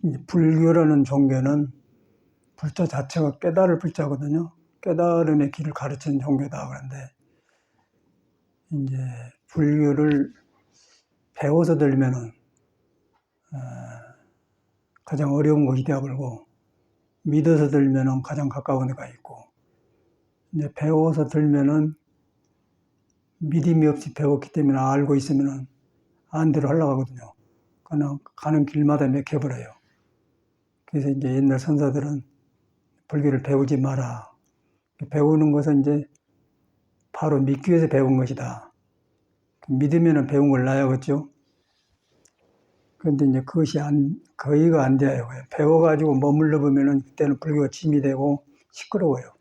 이 불교라는 종교는 불자 자체가 깨달을 불자거든요. 깨달음의 길을 가르치는 종교다. 그런데 이제 불교를 배워서 들면은 가장 어려운 것이 되어버리고, 믿어서 들면은 가장 가까운 데가 있고, 이제 배워서 들면은 믿음이 없이 배웠기 때문에 알고 있으면은 안 대로 하려고 하거든요. 그냥 가는 길마다 맥혀버려요. 그래서 이제 옛날 선사들은 불교를 배우지 마라. 배우는 것은 이제 바로 믿기 위해서 배운 것이다. 믿으면은 배운 걸 나야겠죠. 그런데 이제 그것이 거의가 안 돼요. 배워가지고 머물러 보면은 그때는 불교가 짐이 되고 시끄러워요.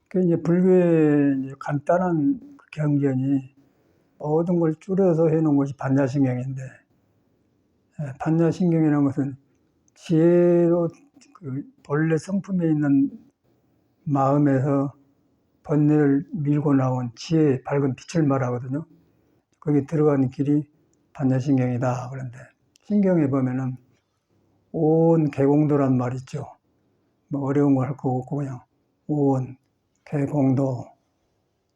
그 이제 불교의 이제 간단한 경전이 모든 걸 줄여서 해놓은 것이 반야신경인데, 반야신경이라는 것은 지혜로 그 본래 성품에 있는 마음에서 번뇌를 밀고 나온 지혜의 밝은 빛을 말하거든요. 거기 들어가는 길이 반야신경이다. 그런데 신경에 보면은 온 개공도란 말 있죠. 뭐 어려운 거 할 거 없고 그냥 온 개공도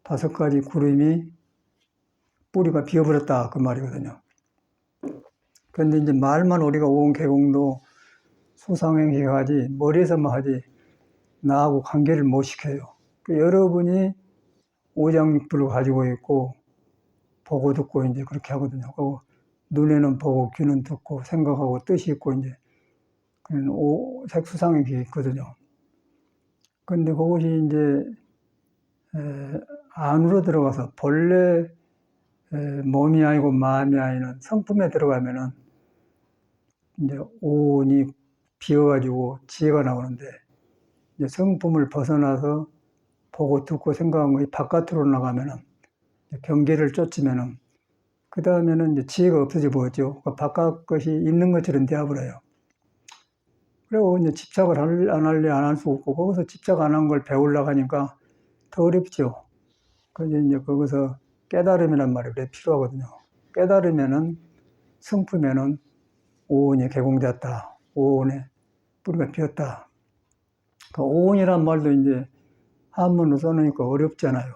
5가지 구름이 뿌리가 비어버렸다 그 말이거든요. 그런데 이제 말만 우리가 온 개공도 수상행시하지 머리에서만 하지 나하고 관계를 못 시켜요. 여러분이 오장육부를 가지고 있고 보고 듣고 이제 그렇게 하거든요. 그리고 눈에는 보고 귀는 듣고 생각하고 뜻이 있고 이제 그런 색수상행시 있거든요. 근데 그것이 이제 안으로 들어가서 본래 몸이 아니고 마음이 아니는 성품에 들어가면은 이제 오온이 비어가지고 지혜가 나오는데, 이제 성품을 벗어나서 보고 듣고 생각한 것이 바깥으로 나가면은 경계를 쫓으면은 그 다음에는 이제 지혜가 없어져 보였죠. 그러니까 바깥 것이 있는 것처럼 되어버려요. 그리고 이제 집착을 안 할래 안 할 수 없고, 거기서 집착 안 한 걸 배우려고 하니까 더 어렵죠. 그래서 이제 거기서 깨달음이란 말이 그래 필요하거든요. 깨달으면은 성품에는 오온이 개공되었다. 오온에 뿌리가 피었다. 그 오온이란 말도 이제 한문으로 써놓으니까 어렵잖아요.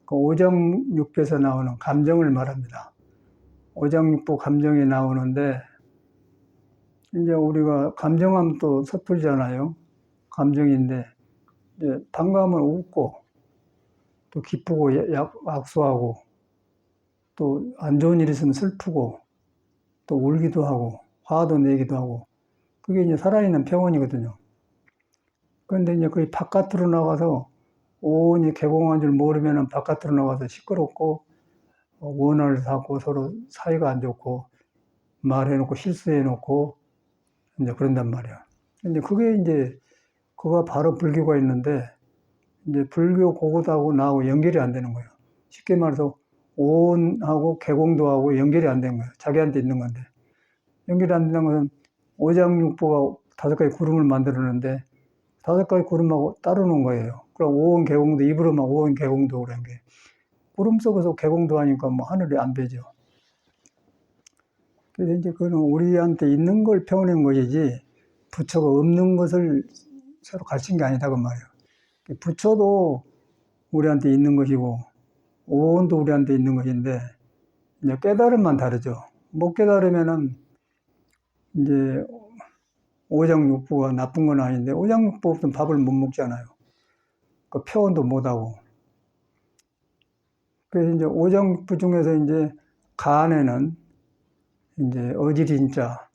그 오장육부에서 나오는 감정을 말합니다. 오장육부 감정이 나오는데, 이제 우리가 감정하면 또 섣불잖아요. 감정인데, 이제 반가우면 웃고, 또 기쁘고 악수하고, 또 안 좋은 일 있으면 슬프고, 또 울기도 하고, 화도 내기도 하고, 그게 이제 살아있는 평온이거든요. 그런데 이제 거의 바깥으로 나가서 온이 개공한 줄 모르면은 바깥으로 나가서 시끄럽고, 원한을 쌓고 서로 사이가 안 좋고, 말해놓고 실수해놓고, 이제 그런단 말이야. 근데 그게 이제, 그거 바로 불교가 있는데, 이제 불교 그것하고 나하고 연결이 안 되는 거예요. 쉽게 말해서 오온하고 개공도하고 연결이 안 된 거예요. 자기한테 있는 건데. 연결이 안 되는 것은 오장육부가 5가지 구름을 만들었는데 5가지 구름하고 따로 놓은 거예요. 그럼 오온 개공도 입으로만 오온 개공도 그런 게. 구름 속에서 개공도 하니까 뭐 하늘이 안 되죠. 그래서 이제 그는 우리한테 있는 걸 표현한 것이지 부처가 없는 것을 서로 가르친 게 아니다 그 말이에요. 부처도 우리한테 있는 것이고 오온도 우리한테 있는 것인데 이제 깨달음만 다르죠. 못 깨달으면은 이제 오장육부가 나쁜 건 아닌데 오장육부 없으면 밥을 못 먹잖아요. 그 표현도 못 하고. 그래서 이제 오장육부 중에서 이제 간에는 이제 어질인자,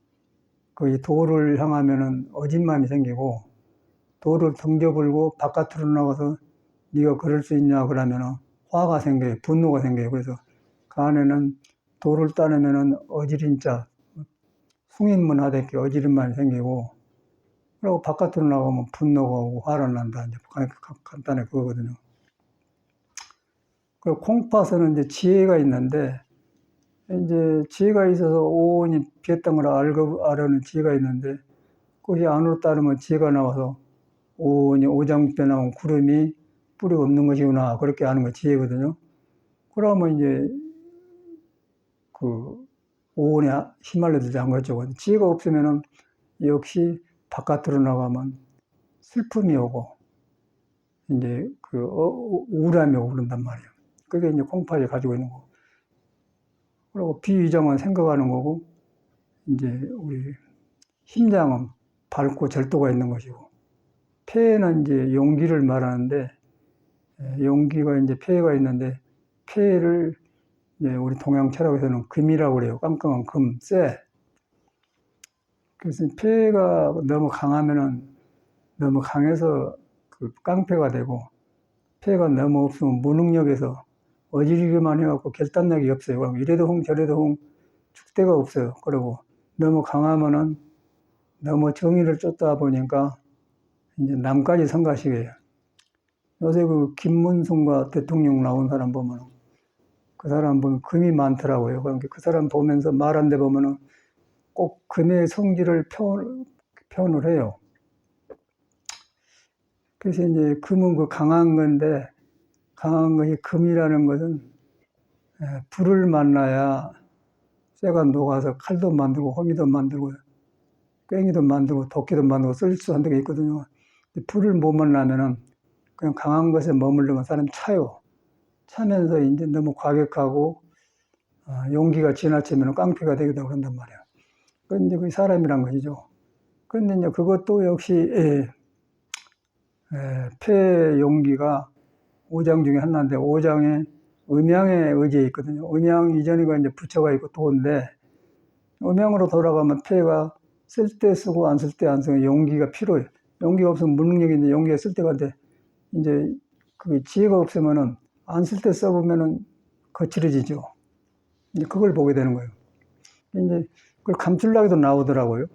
거의 도를 향하면은 어진마음이 생기고, 도를 등져불고 바깥으로 나가서 네가 그럴 수 있냐 그러면은 화가 생겨요. 분노가 생겨요. 그래서 간에는 도를 따르면은 어질인자, 숭인문하되게 어지른 마음이 생기고, 그리고 바깥으로 나가면 분노가 오고 화가 난다. 이제 간단히 그거거든요. 그리고 콩팥은 이제 지혜가 있는데, 이제 지혜가 있어서 오온이 비었던 걸 알아는 지혜가 있는데, 그것이 안으로 따르면 지혜가 나와서 오온이 오장육부에 나온 구름이 뿌리가 없는 것이구나. 그렇게 아는 거 지혜거든요. 그러면 이제 그 오온에 휘말려들지 않겠죠. 지혜가 없으면은 역시 바깥으로 나가면 슬픔이 오고, 이제 우울함이 오고 그런단 말이에요. 그게 이제 콩팥이 가지고 있는 거고. 그리고 비위장은 생각하는 거고, 이제 우리 심장은 밝고 절도가 있는 것이고, 폐는 이제 용기를 말하는데, 용기가 이제 폐가 있는데, 폐를 이제 우리 동양 철학에서는 금이라고 그래요. 깜깜한 금, 쇠. 그래서 폐가 너무 강하면은 너무 강해서 그 깡패가 되고, 폐가 너무 없으면 무능력해서 어지르기만 해갖고 결단력이 없어요. 그럼 이래도 홍 저래도 홍 축대가 없어요. 그리고 너무 강하면은 너무 정의를 쫓다 보니까 이제 남까지 성가시게요. 요새 그 김문순과 대통령 나온 사람 보면 그 사람 보면 금이 많더라고요. 그러니까 그 사람 보면서 말한 데 보면은 꼭 금의 성질을 표현을 해요. 그래서 이제 금은 그 강한 건데, 강한 것이 금이라는 것은 불을 만나야 쇠가 녹아서 칼도 만들고 호미도 만들고 괭이도 만들고 도끼도 만들고 쓸 수 있는 게 있거든요. 불을 못 만나면은 그냥 강한 것에 머무르면 사람이 차요. 차면서 이제 너무 과격하고 용기가 지나치면 깡패가 되기도 하고 그런단 말이에요. 그건 이제 그 사람이란 것이죠. 그런데 이제 그것도 역시 폐 용기가 5장 중에 하나인데 5장에 음양의 의지에 있거든요. 음양 이전이가 이제 부처가 있고 도인데 음양으로 돌아가면 폐가 쓸 때 쓰고 안 쓸 때 안 쓰고 용기가 필요해요. 용기가 없으면 무능력인데 용기가 쓸 때가 돼. 이제 그 지혜가 없으면은 안 쓸 때 써보면은 거칠어지죠. 이제 그걸 보게 되는 거예요. 이제 그걸 감추려고 해도 나오더라고요.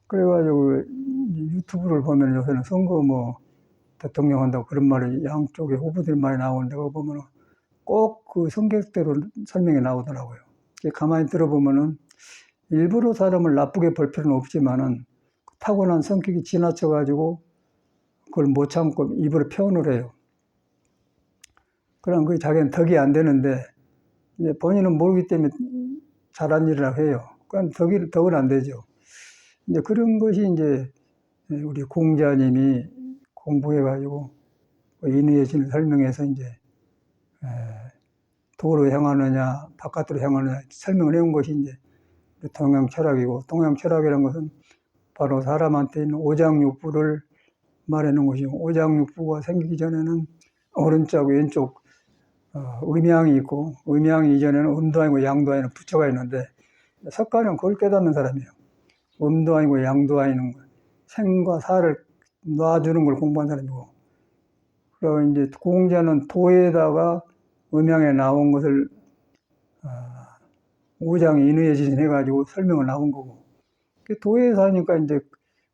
그래가지고 유튜브를 보면 요새는 선거 뭐 대통령 한다고 그런 말이 양쪽에 후보들이 많이 나오는데 그거 보면은 꼭 그 성격대로 설명이 나오더라고요. 가만히 들어보면은 일부러 사람을 나쁘게 볼 필요는 없지만은 타고난 성격이 지나쳐가지고 그걸 못 참고 입으로 표현을 해요. 그럼 그게 자기는 덕이 안 되는데 이제 본인은 모르기 때문에 잘한 일이라고 해요. 그럼 덕은 안 되죠. 이제 그런 것이 이제 우리 공자님이 공부해가지고 인의의 진을 설명해서 이제 도로 향하느냐 바깥으로 향하느냐 설명을 해온 것이 이제 동양 철학이고, 동양 철학이라는 것은 바로 사람한테 있는 오장육부를 말해놓은 것이고, 오장육부가 생기기 전에는 오른쪽 왼쪽 음양이 있고, 음양 이전에는 음도 아니고 양도 아니고 부처가 있는데 석가는 그걸 깨닫는 사람이에요. 음도 아니고 양도 아니는 생과 사를 놔주는 걸 공부한 사람이고, 그리고 이제 공자는 도에다가 음양에 나온 것을 오장 인의예진 해가지고 설명을 나온 거고, 도에서 하니까 이제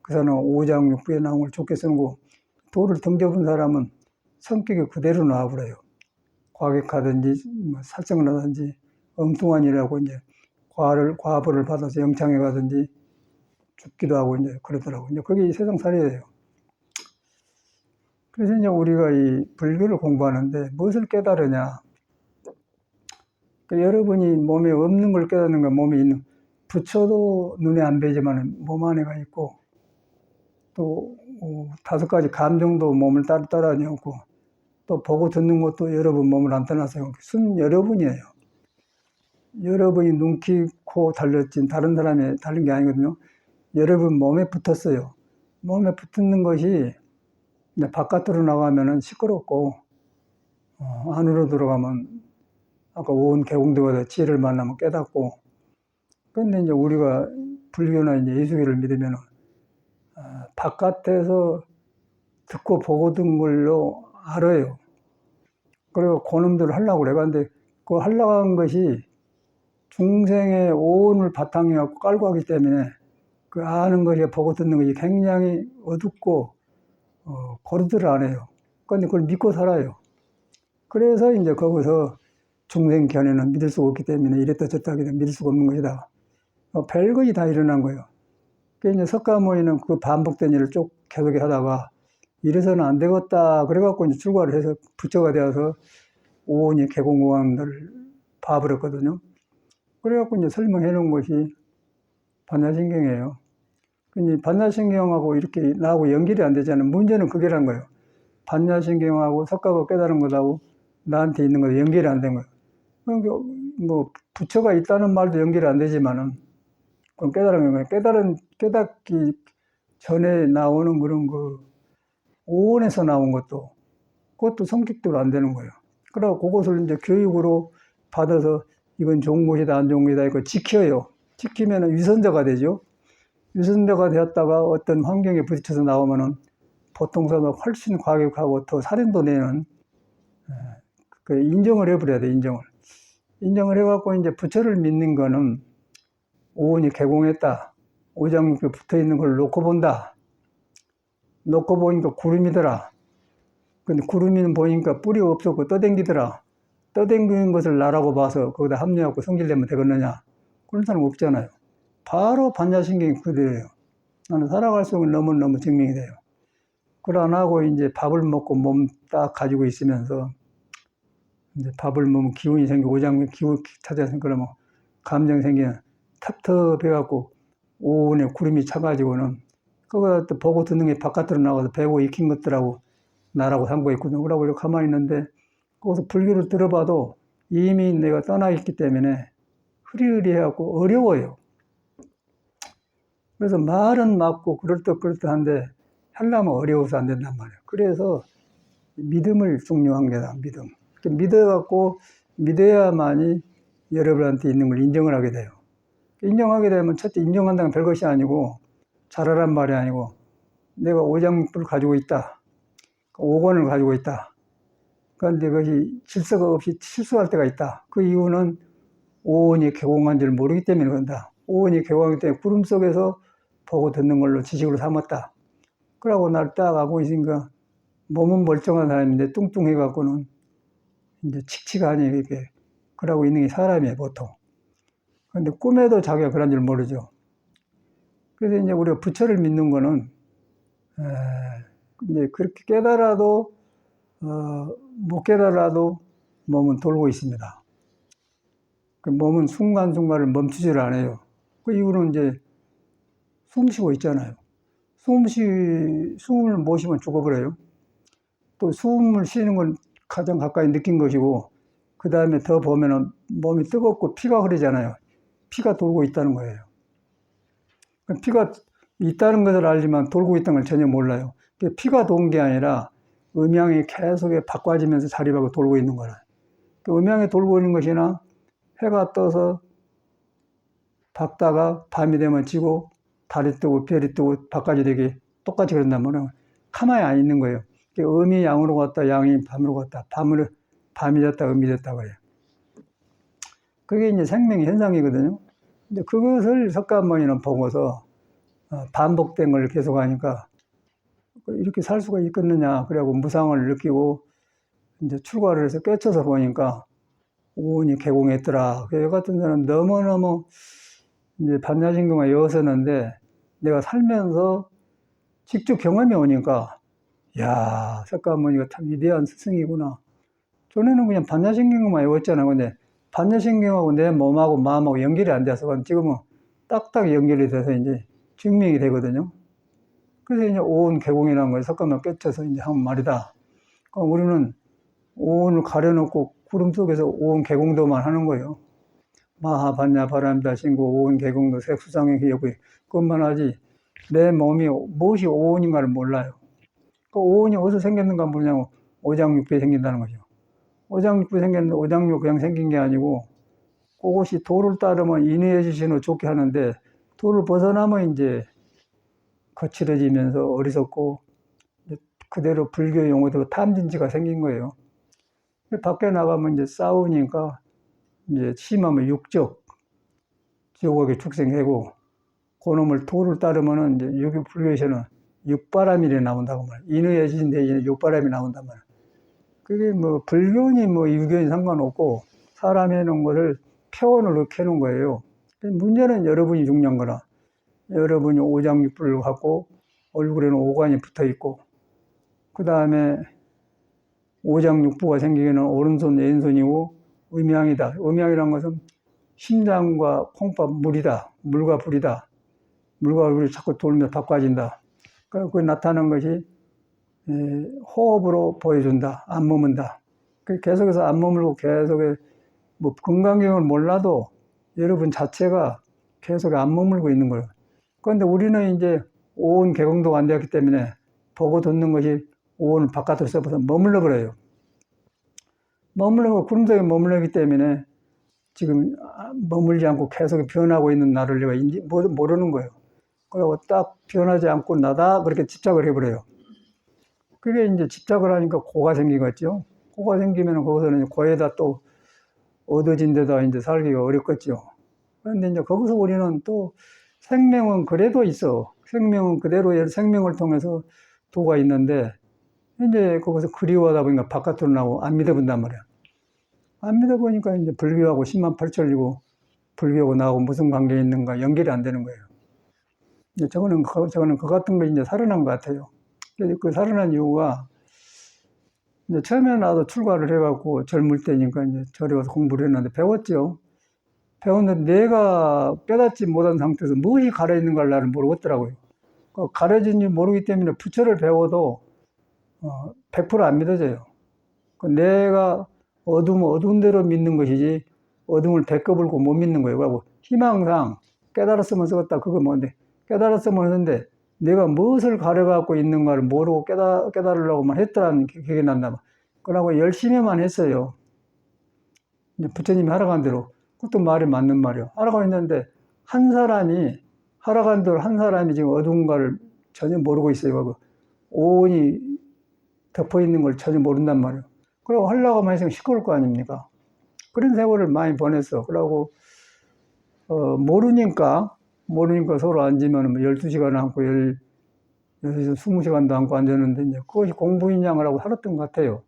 그 사람은 오장 육부에 나온 걸 좋게 쓰는 거고, 도를 등져본 사람은 성격이 그대로 나와버려요. 과격하든지 살성을 하든지 엉뚱한 일이라고 이제 과벌을 받아서 영창에 가든지 죽기도 하고 이제 그러더라고요. 이제 그게 세상 살이에요. 그래서 이제 우리가 이 불교를 공부하는데 무엇을 깨달으냐? 여러분이 몸에 없는 걸 깨닫는 건 몸에 있는, 부처도 눈에 안 뵈지만 몸 안에가 있고, 또 5가지 감정도 몸을 따라다니고, 또 보고 듣는 것도 여러분 몸을 안 떠나서 순 여러분이에요. 여러분이 눈, 귀, 코 달렸지 다른 사람이 다른 게 아니거든요. 여러분 몸에 붙었어요. 몸에 붙는 것이 이제 바깥으로 나가면은 시끄럽고, 안으로 들어가면 아까 온 개공대가 지혜를 만나면 깨닫고. 그런데 이제 우리가 불교나 이제 예수교를 믿으면 바깥에서 듣고 보고 든 걸로 알아요. 그리고 그놈들을 하려고 그래. 근데 그 하려고 한 것이 중생의 오온을 바탕에 갖고 깔고 하기 때문에 그 아는 것이 보고 듣는 것이 굉장히 어둡고 고르들을 안 해요. 그런데 그걸 믿고 살아요. 그래서 이제 거기서 중생 견해는 믿을 수가 없기 때문에 이랬다 저랬다 하기 때문에 믿을 수가 없는 것이다. 별것이 다 일어난 거예요. 그래서 이제 석가모니는 그 반복된 일을 쭉 계속 하다가 이래서는 안 되겠다. 그래갖고 이제 출가를 해서 부처가 되어서 오온이 개공공원을 봐버렸거든요. 그래갖고 이제 설명해 놓은 것이 반야신경이에요. 근데 반야신경하고 이렇게 나하고 연결이 안 되잖아요. 문제는 그게란 거예요. 반야신경하고 석가가 깨달은 것하고 나한테 있는 거 연결이 안 된 거예요. 그러니까 뭐 부처가 있다는 말도 연결이 안 되지만은 그건 깨달은 거예요. 깨닫기 전에 나오는 그런 그 오온에서 나온 것도 그것도 성격대로 안 되는 거예요. 그러고 그것을 이제 교육으로 받아서 이건 좋은 것이다, 안 좋은 것이다, 이거 지켜요. 지키면은 위선자가 되죠. 위선자가 되었다가 어떤 환경에 부딪혀서 나오면은 보통 사람은 훨씬 과격하고 더 살인도 내는 그 인정을 해버려야 돼, 인정을. 인정을 해갖고 이제 부처를 믿는 거는 오온이 개공했다. 오장육부에 붙어 있는 걸 놓고 본다. 놓고 보니까 구름이더라. 근데 구름이는 보니까 뿌리 없었고 떠댕기더라. 떠댕기는 것을 나라고 봐서 거기다 합류하고 성질내면 되겠느냐. 그런 사람 없잖아요. 바로 반야신경이 그대로예요. 나는 살아갈 수 있는 너무너무 증명이 돼요. 그걸 안 하고 이제 밥을 먹고 몸 딱 가지고 있으면서 이제 밥을 먹으면 기운이 생기고 오장육 기운 찾아서 그러면 감정 생기는 텁텁해갖고 오온에 구름이 차가지고는 그거 또 보고 듣는 게 바깥으로 나가서 배고 익힌 것들하고 나라고 삼고 있거든요. 그러고 이렇게 가만히 있는데 거기서 불교를 들어봐도 이미 내가 떠나 있기 때문에 흐리흐리해갖고 어려워요. 그래서 말은 맞고 그럴듯한데 하려면 어려워서 안 된단 말이에요. 그래서 믿음을 중요한 게다, 믿음. 믿어갖고 믿어야만이 여러분한테 있는 걸 인정을 하게 돼요. 인정하게 되면 첫째 인정한다는 별것이 아니고 잘하란 말이 아니고 내가 오장육부를 가지고 있다. 오관을 가지고 있다. 그런데 그것이 질서가 없이 실수할 때가 있다. 그 이유는 오온이 개공한 줄 모르기 때문에 그런다. 오온이 개공하기 때문에 구름 속에서 보고 듣는 걸로 지식으로 삼았다. 그러고 날 딱 알고 있으니까 몸은 멀쩡한 사람인데 뚱뚱해갖고는 이제 칙칙하니 이렇게 그러고 있는 게 사람이에요, 보통. 근데 꿈에도 자기가 그런 줄 모르죠. 그래서 이제 우리가 부처를 믿는 거는, 이제 그렇게 깨달아도, 못 깨달아도 몸은 돌고 있습니다. 그 몸은 순간순간을 멈추지를 않아요. 그 이유는 이제 숨 쉬고 있잖아요. 숨을 못 쉬면 죽어버려요. 또 숨을 쉬는 건 가장 가까이 느낀 것이고, 그 다음에 더 보면은 몸이 뜨겁고 피가 흐르잖아요. 피가 돌고 있다는 거예요. 피가 있다는 것을 알지만 돌고 있다는 걸 전혀 몰라요. 피가 돈 게 아니라 음양이 계속 바꿔지면서 자립하고 돌고 있는 거라. 음양이 돌고 있는 것이나 해가 떠서 밝다가 밤이 되면 지고 달이 뜨고 별이 뜨고 바꿔지 되게 똑같이 그런다면 가만히 안 있는 거예요. 음이 양으로 갔다 양이 밤으로 갔다 밤이 됐다 음이 됐다 그래요. 그게 이제 생명의 현상이거든요. 근데 그것을 석가모니는 보고서 반복된 걸 계속 하니까 이렇게 살 수가 있겠느냐. 그래갖고 무상을 느끼고 이제 출가를 해서 깨쳐서 보니까 오온이 개공했더라. 그 같은 사람 너무너무 이제 반야신경에 여서는데 내가 살면서 직접 경험이 오니까 야, 석가모니가 참 위대한 스승이구나. 전에는 그냥 반야신경만 외웠잖아. 근데 반야신경하고 내 몸하고 마음하고 연결이 안 돼서 지금은 딱딱 연결이 돼서 이제 증명이 되거든요. 그래서 이제 오온 개공이라는 걸 석가모니가 깨쳐서 이제 한 말이다. 그러니까 우리는 오온을 가려놓고 구름 속에서 오온 개공도만 하는 거예요. 마하반야 바람다 신고 오온 개공도 색수상의 기억이 그것만 하지 내 몸이 무엇이 오온인가를 몰라요. 그 오온이 어디서 생겼는가 모르냐고 오장육부에 생긴다는 거죠. 오장육부에 생겼는데 오장육 그냥 생긴 게 아니고 그것이 도를 따르면 인의해지신으로 좋게 하는데 도를 벗어나면 이제 거칠어지면서 어리석고 그대로 불교 용어대로 탐진치가 생긴 거예요. 밖에 나가면 이제 싸우니까 이제 심하면 육적, 지옥에 축생하고 그놈을 도를 따르면은 이제 유교 불교에서는 육바람이 나온다고 말이에요. 인의해진 대신에 육바람이 나온단 말이에요. 그게 뭐 불교니 뭐 유교니 상관없고 사람이 해놓은 것을 표현을 이렇게 해놓은 거예요. 문제는 여러분이 중요한 거라. 여러분이 오장육부를 갖고 얼굴에는 오관이 붙어 있고 그 다음에 오장육부가 생기기는 오른손 왼손이고 음양이다. 음양이란 것은 심장과 콩밥, 물이다. 물과 불이다. 물과 불이 자꾸 돌면서 바꿔진다. 그 나타나는 것이 호흡으로 보여준다. 안 머문다. 계속해서 안 머물고 계속해 뭐 건강경을 몰라도 여러분 자체가 계속 안 머물고 있는 거예요. 그런데 우리는 이제 오온 개공도가 안 되었기 때문에 보고 듣는 것이 오온을 바깥으로 써서 머물러 버려요. 머물러 구름 속에 머물러기 때문에 지금 머물지 않고 계속 변하고 있는 나를 내가 모르는 거예요. 그리고 딱 변하지 않고 나다 그렇게 집착을 해버려요. 그게 이제 집착을 하니까 고가 생기겠죠. 고가 생기면 거기서는 고에다 또 얻어진 데다 이제 살기가 어렵겠죠. 그런데 이제 거기서 우리는 또 생명은 그래도 있어. 생명은 그대로의 생명을 통해서 도가 있는데 이제 거기서 그리워하다 보니까 바깥으로 나오고 안 믿어본단 말이야. 안 믿어보니까 이제 불교하고 10만 8천이고 불교하고 나하고 무슨 관계 있는가 연결이 안 되는 거예요. 저거는 그 같은 거 이제 살아난 것 같아요. 그 살아난 이유가 이제 처음에 나도 출가를 해갖고 젊을 때니까 이제 절에 가서 공부를 했는데 배웠죠. 배웠는데 내가 깨닫지 못한 상태에서 무엇이 가려있는 걸 나는 모르겠더라고요. 가려진지 모르기 때문에 부처를 배워도 100%안 믿어져요. 내가 어두운 대로 믿는 것이지 어둠을 베껴불고 못 믿는 거예요. 그리고 희망상 깨달았으면 쓰겠다. 그거 뭔데 깨달았으면 하는데 내가 무엇을 가려갖고 있는가를 모르고 깨달으려고만 했더라는 기억이 난다. 그러고 열심히만 했어요. 이제 부처님이 하라간 대로. 그것도 말이 맞는 말이에요. 하라고 했는데 하라간 대로 한 사람이 지금 어두운 거를 전혀 모르고 있어요. 오온이 덮어 있는 걸 전혀 모른단 말이에요. 그러고 하려고 하면 시끄러울 거 아닙니까? 그런 세월을 많이 보냈어. 그러고 모르니까 서로 앉으면 12시간 앉고 20시간도 앉고 앉았는데 이제 그것이 공부인양을 하고 살았던 것 같아요.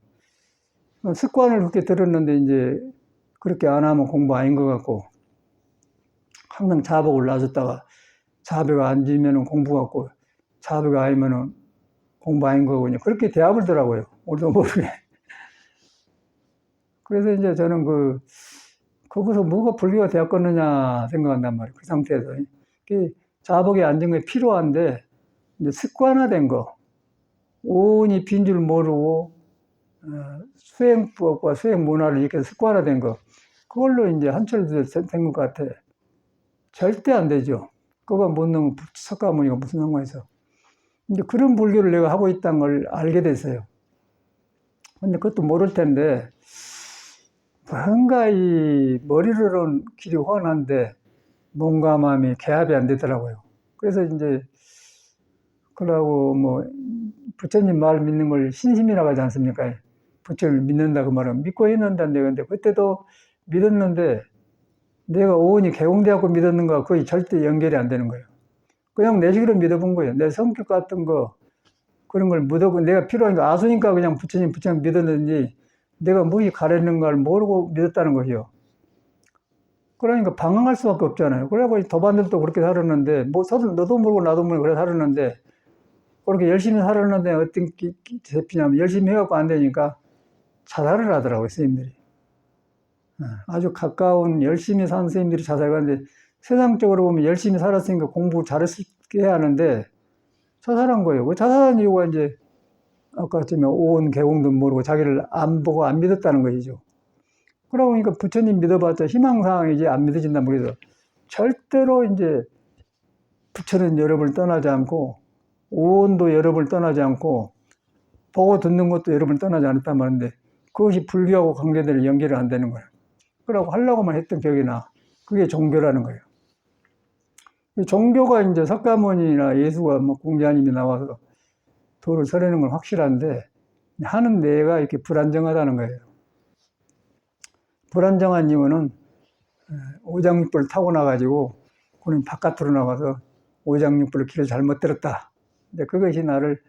습관을 그렇게 들었는데 이제 그렇게 안 하면 공부 아닌 것 같고 항상 자복을 놔줬다가 자배가 앉으면 공부 같고 자배가 아니면 공부 아닌 거고 그렇게 대화불더라고요. 우리도 모르게. 그래서 이제 저는 거기서 뭐가 불교가 되었겠느냐 생각한단 말이에요. 그 상태에서. 자복에 앉은 게 필요한데, 이제 습관화된 거. 오온이 빈 줄 모르고, 수행법과 수행 문화를 이렇게 습관화된 거. 그걸로 이제 한철도 된 것 같아. 절대 안 되죠. 그거 못 넣으면 석가모니가 무슨 상관이 있어. 이제 그런 불교를 내가 하고 있다는 걸 알게 됐어요. 근데 그것도 모를 텐데, 뭔가 이 머리로는 길이 훤한데 몸과 마음이 개합이 안 되더라고요. 그래서 이제 그러고 뭐 부처님 말 믿는 걸 신심이라고 하지 않습니까? 부처를 믿는다 그 말은 믿고 있는다는데 근데 그때도 믿었는데 내가 오온이 개공되었고 믿었는가 거의 절대 연결이 안 되는 거예요. 그냥 내 식으로 믿어본 거예요. 내 성격 같은 거 그런 걸 무조건 내가 필요하니까 아수니까 그냥 부처님 믿었는지 내가 무엇이 가르치는가를 모르고 믿었다는 것이요. 그러니까 방황할 수밖에 없잖아요. 그래고 도반들도 그렇게 살았는데, 너도 모르고 나도 모르고 그래 살았는데, 그렇게 열심히 살았는데 어떤 제피냐면 열심히 해갖고 안 되니까 자살을 하더라고요, 선생님들이. 아주 가까운 열심히 산 선생님들이 자살을 하는데, 세상적으로 보면 열심히 살았으니까 공부 잘했게 해야 하는데, 자살한 거예요. 그 자살한 이유가 이제, 아까 했지만 오온 개공도 모르고 자기를 안 보고 안 믿었다는 것이죠. 그러고 보니까 부처님 믿어봤자 희망사항이지 안 믿어진단 말이죠. 절대로 이제 부처는 여러분을 떠나지 않고 오온도 여러분을 떠나지 않고 보고 듣는 것도 여러분을 떠나지 않았단 말인데 그것이 불교하고 관계되는 연결이 안 되는 거예요. 그러고 하려고만 했던 기억이 나. 그게 종교라는 거예요. 종교가 이제 석가모니나 예수가 뭐 공자님이 나와서 도를 설하는 건 확실한데 하는 내가 이렇게 불안정하다는 거예요. 불안정한 이유는 오장육부를 타고 나가지고 그는 바깥으로 나가서 오장육부를 길을 잘못 들었다. 근데 그것이 나를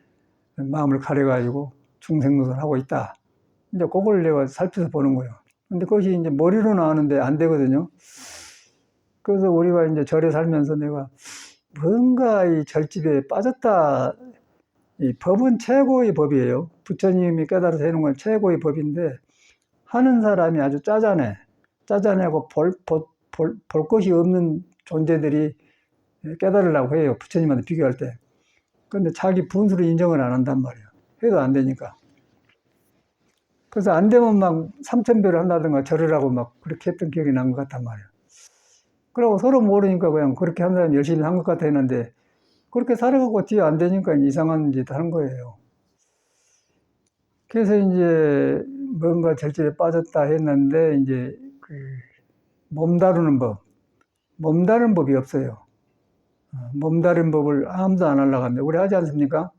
마음을 가려가지고 중생노릇을 하고 있다. 이제 그걸 내가 살펴서 보는 거예요. 근데 그것이 이제 머리로 나오는데 안 되거든요. 그래서 우리가 이제 절에 살면서 내가 뭔가 이 절집에 빠졌다. 이 법은 최고의 법이에요. 부처님이 깨달아서 해놓은 건 최고의 법인데 하는 사람이 아주 짜잔해. 짜자냐고 볼 것이 없는 존재들이 깨달으려고 해요. 부처님한테 비교할 때. 근데 자기 분수를 인정을 안 한단 말이에요. 해도 안 되니까. 그래서 안 되면 막 삼천배를 한다든가 절을 하고 막 그렇게 했던 기억이 난 것 같단 말이에요. 그러고 서로 모르니까 그냥 그렇게 한 사람이 열심히 한 것 같아 했는데 그렇게 살아가고 뒤에 안 되니까 이상한 짓 하는 거예요. 그래서 이제 뭔가 절제에 빠졌다 했는데 이제 그 몸 다루는 법이 없어요. 몸 다루는 법을 아무도 안 하려고 합니다. 우리 하지 않습니까?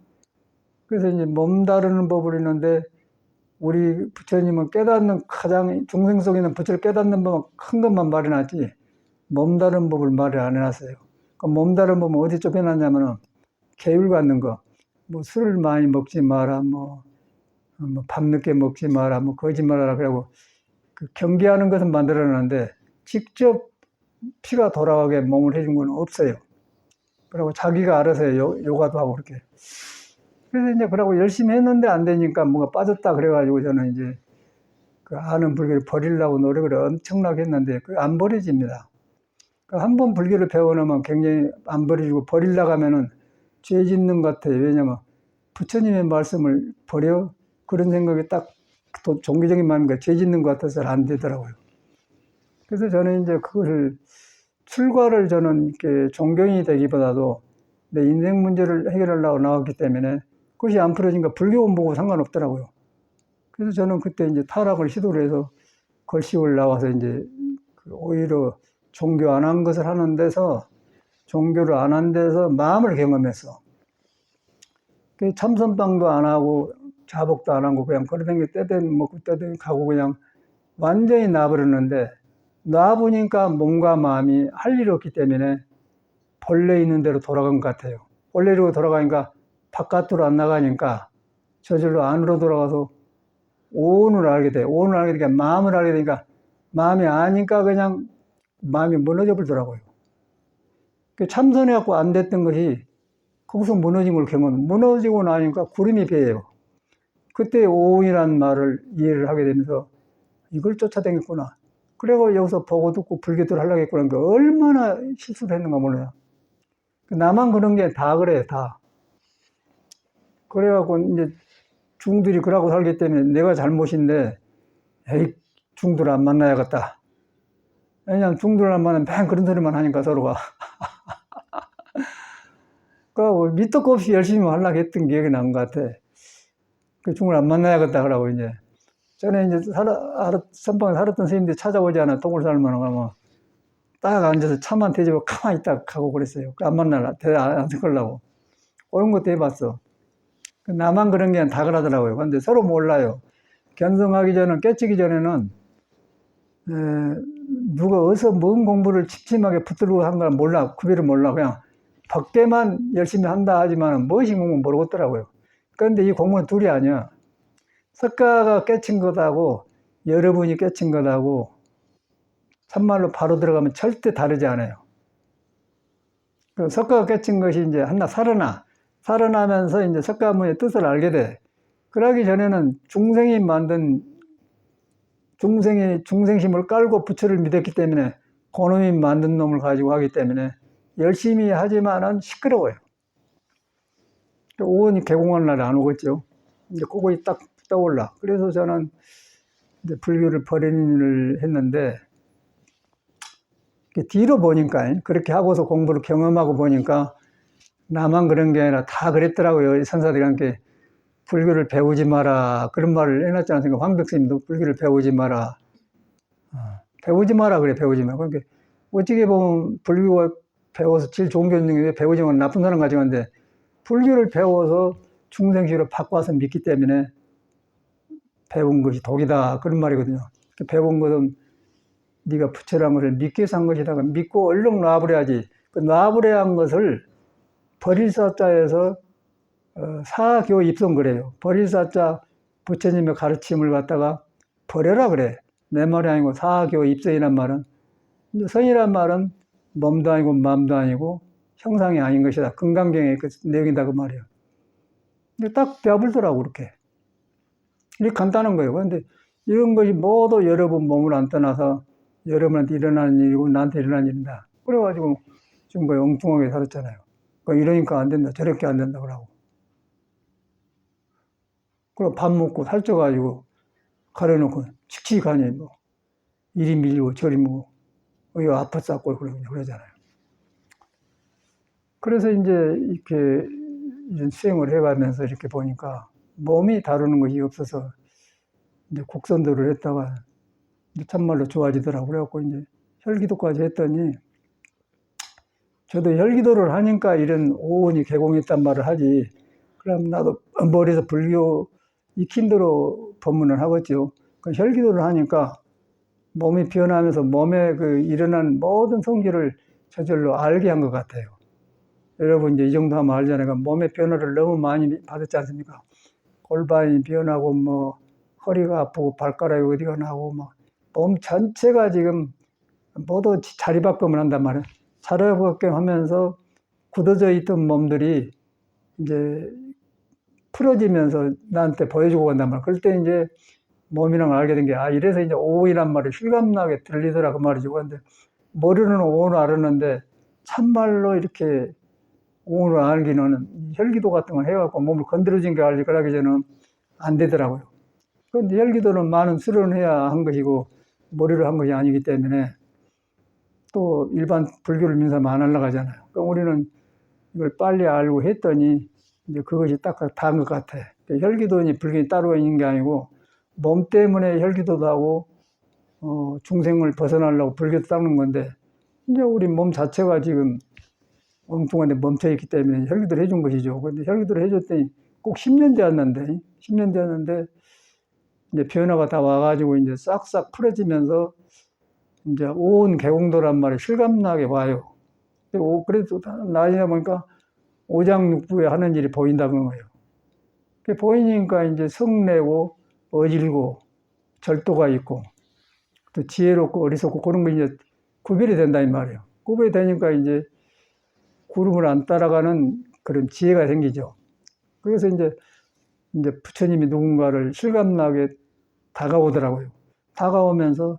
그래서 이제 몸 다루는 법을 했는데 우리 부처님은 깨닫는 가장 중생 속에 있는 부처를 깨닫는 법은 큰 것만 말해놨지 몸 다루는 법을 말을 안 해놨어요. 그 몸 다루는 법은 어디 쪽 해놨냐면은 계율 갖는 거, 뭐 술을 많이 먹지 마라, 뭐 밤늦게 먹지 마라, 뭐 거짓말하라 그러고 그 경계하는 것은 만들어놨는데 직접 피가 돌아가게 몸을 해준 건 없어요. 그리고 자기가 알아서 요가도 하고 그렇게. 그래서 이제 그러고 열심히 했는데 안 되니까 뭐가 빠졌다 그래가지고 저는 이제 그 아는 불교를 버리려고 노력을 엄청나게 했는데 그 안 버려집니다. 한 번 불교를 배워놓으면 굉장히 안 버려지고 버리려고 하면은 죄 짓는 것 같아요. 왜냐면 부처님의 말씀을 버려? 그런 생각이 딱 종교적인 마음인가 죄 짓는 것 같아서 안 되더라고요. 그래서 저는 이제 그것을 출가를 저는 이렇게 존경이 되기보다도 내 인생 문제를 해결하려고 나왔기 때문에 그것이 안 풀어지니까 불교 공부하고 상관없더라고요. 그래서 저는 그때 이제 타락을 시도를 해서 걸식을 나와서 이제 오히려 종교 안 한 것을 하는 데서 종교를 안 한 데서 마음을 경험했어. 참선방도 안 하고 자복도 안 하고 그냥 걸어다니고 때든 먹고 때든 가고 그냥 완전히 놔버렸는데 놔보니까 몸과 마음이 할 일이 없기 때문에 본래 있는 대로 돌아간 것 같아요. 본래로 돌아가니까 바깥으로 안 나가니까 저절로 안으로 돌아가서 오온을 알게 돼요. 오온을 알게 되니까 마음을 알게 되니까 마음이 아니까 그냥 마음이 무너져 버리더라고요. 참선해갖고 안 됐던 것이 거기서 무너진 걸 무너지고 나니까 구름이 배요. 그때 오온이라는 말을 이해를 하게 되면서 이걸 쫓아다녔구나. 그래고 여기서 보고 듣고 불교들 하려고 했구나. 그러니까 얼마나 실수를 했는가 몰라요. 나만 그런 게 다 그래요, 다. 그래갖고 이제 중들이 그러고 살기 때문에 내가 잘못인데, 에이, 중들 안 만나야겠다. 왜냐면 중들 안 만나면 맨 그런 소리만 하니까 서로가. 그러고 밑도 없이 열심히 하려고 했던 기억이 난 것 같아. 그 중을 안 만나야겠다 그러고 이제. 전에 이제 선방에 살았던 선생님들이 찾아오지 않아, 동물 살면 가면. 딱 앉아서 차만 대집어 가만히 있다 가고 그랬어요. 안 만날라, 안 섞으려고. 그런 것도 해봤어. 나만 그런 게 다 그러더라고요. 근데 서로 몰라요. 견성하기 전에, 깨치기 전에는, 누가 어디서 뭔 공부를 침침하게 붙들고 한 걸 몰라, 구별을 몰라. 그냥 법계만 열심히 한다 하지만 무엇이 공부는 모르겠더라고요. 그런데 이 공부는 둘이 아니야. 석가가 깨친 것하고 여러분이 깨친 것하고 참말로 바로 들어가면 절대 다르지 않아요. 그 석가가 깨친 것이 이제 하나 살아나면서 이제 석가모니의 뜻을 알게 돼. 그러기 전에는 중생이 만든 중생심을 깔고 부처를 믿었기 때문에 그놈이 만든 놈을 가지고 하기 때문에 열심히 하지만은 시끄러워요. 오온이 개공할 날이 안 오겠죠. 이제 그거이 딱 떠올라. 그래서 저는 이제 불교를 버리는 일을 했는데 뒤로 보니까 그렇게 하고서 공부를 경험하고 보니까 나만 그런 게 아니라 다 그랬더라고요. 선사들이 함께 불교를 배우지 마라 그런 말을 해놨지 않습니까? 황벽스님도 불교를 배우지 마라. 배우지 마라 그래. 배우지 마라. 그러니까 어떻게 보면 불교가 배워서 제일 좋은 교수님이 왜 배우지 마라 나쁜 사람 가져갔는데 불교를 배워서 중생시로 바꿔서 믿기 때문에 배운 것이 독이다 그런 말이거든요. 배운 것은 네가 부처란 것을 믿기 위해서 한 것이다. 믿고 얼른 놔버려야지. 그 놔버려야 한 것을 버릴사자에서 사교 입성 그래요. 버릴사자 부처님의 가르침을 갖다가 버려라 그래. 내 말이 아니고 사교 입성이란 말은 성이란 말은 몸도 아니고 마음도 아니고 형상이 아닌 것이다. 금강경의 그 내용이다 그 말이에요. 근데 딱 배워버리더라고 그렇게. 이게 간단한 거예요. 그런데 이런 것이 모두 여러분 몸을 안 떠나서 여러분한테 일어나는 일이고 나한테 일어나는 일이다. 그래가지고 지금 거의 엉뚱하게 살았잖아요. 이러니까 안 된다. 저렇게 안 된다. 그러고. 그리고 밥 먹고 살쪄가지고 가려놓고 칙칙하니 뭐 이리 밀리고 저리 뭐 여기 아파 쌓고 그러잖아요. 그래서 이제 이렇게 이런 수행을 해가면서 이렇게 보니까 몸이 다루는 것이 없어서 이제 곡선도를 했다가 참말로 좋아지더라고요. 그래갖고 이제 혈기도까지 했더니 저도 혈기도를 하니까 이런 오온이 개공했단 말을 하지. 그럼 나도 머리에서 불교 익힌 대로 법문을 하겠죠. 그 혈기도를 하니까 몸이 변하면서 몸에 그 일어난 모든 성질을 저절로 알게 한 것 같아요. 여러분 이제 이 정도 하면 알잖아요. 몸의 변화를 너무 많이 받았지 않습니까? 골반이 변하고 뭐 허리가 아프고 발가락이 어디가 나고 막 몸 전체가 지금 모두 자리바꿈을 한단 말이에요. 자리바꿈 하면서 굳어져 있던 몸들이 이제 풀어지면서 나한테 보여주고 간단 말이에요. 그럴 때 이제 몸이랑 알게 된 게, 이래서 이제 오온이란 말이 실감나게 들리더라, 그 말이죠. 근데 머리로는 오온을 알았는데 참말로 이렇게 오온을 알기는 혈기도 같은 걸 해갖고 몸을 건드려진 게 알지, 그러기 전에는 안 되더라고요. 그런데 혈기도는 많은 수련을 해야 한 것이고, 머리로 한 것이 아니기 때문에 또 일반 불교를 믿는 사람 안 하려고 하잖아요. 그러니까 우리는 이걸 빨리 알고 했더니 이제 그것이 딱 다인 것 같아. 혈기도니 불교니 따로 있는 게 아니고 몸 때문에 혈기도도 하고 중생을 벗어나려고 불교도 닦는 건데 이제 우리 몸 자체가 지금 엉뚱한데 멈춰있기 때문에 혈기도를 해준 것이죠. 그런데 혈기도를 해줬더니 꼭 10년 되었는데 10년 되었는데 이제 변화가 다 와가지고 이제 싹싹 풀어지면서 이제 온 개공도란 말이 실감나게 와요. 그래도 나중에 보니까 오장육부에 하는 일이 보인다는 거예요. 그게 보이니까 이제 성내고 어질고 절도가 있고 또 지혜롭고 어리석고 그런 거 이제 구별이 된다 이 말이에요. 구별이 되니까 이제 구름을 안 따라가는 그런 지혜가 생기죠. 그래서 이제 부처님이 누군가를 실감나게 다가오더라고요. 다가오면서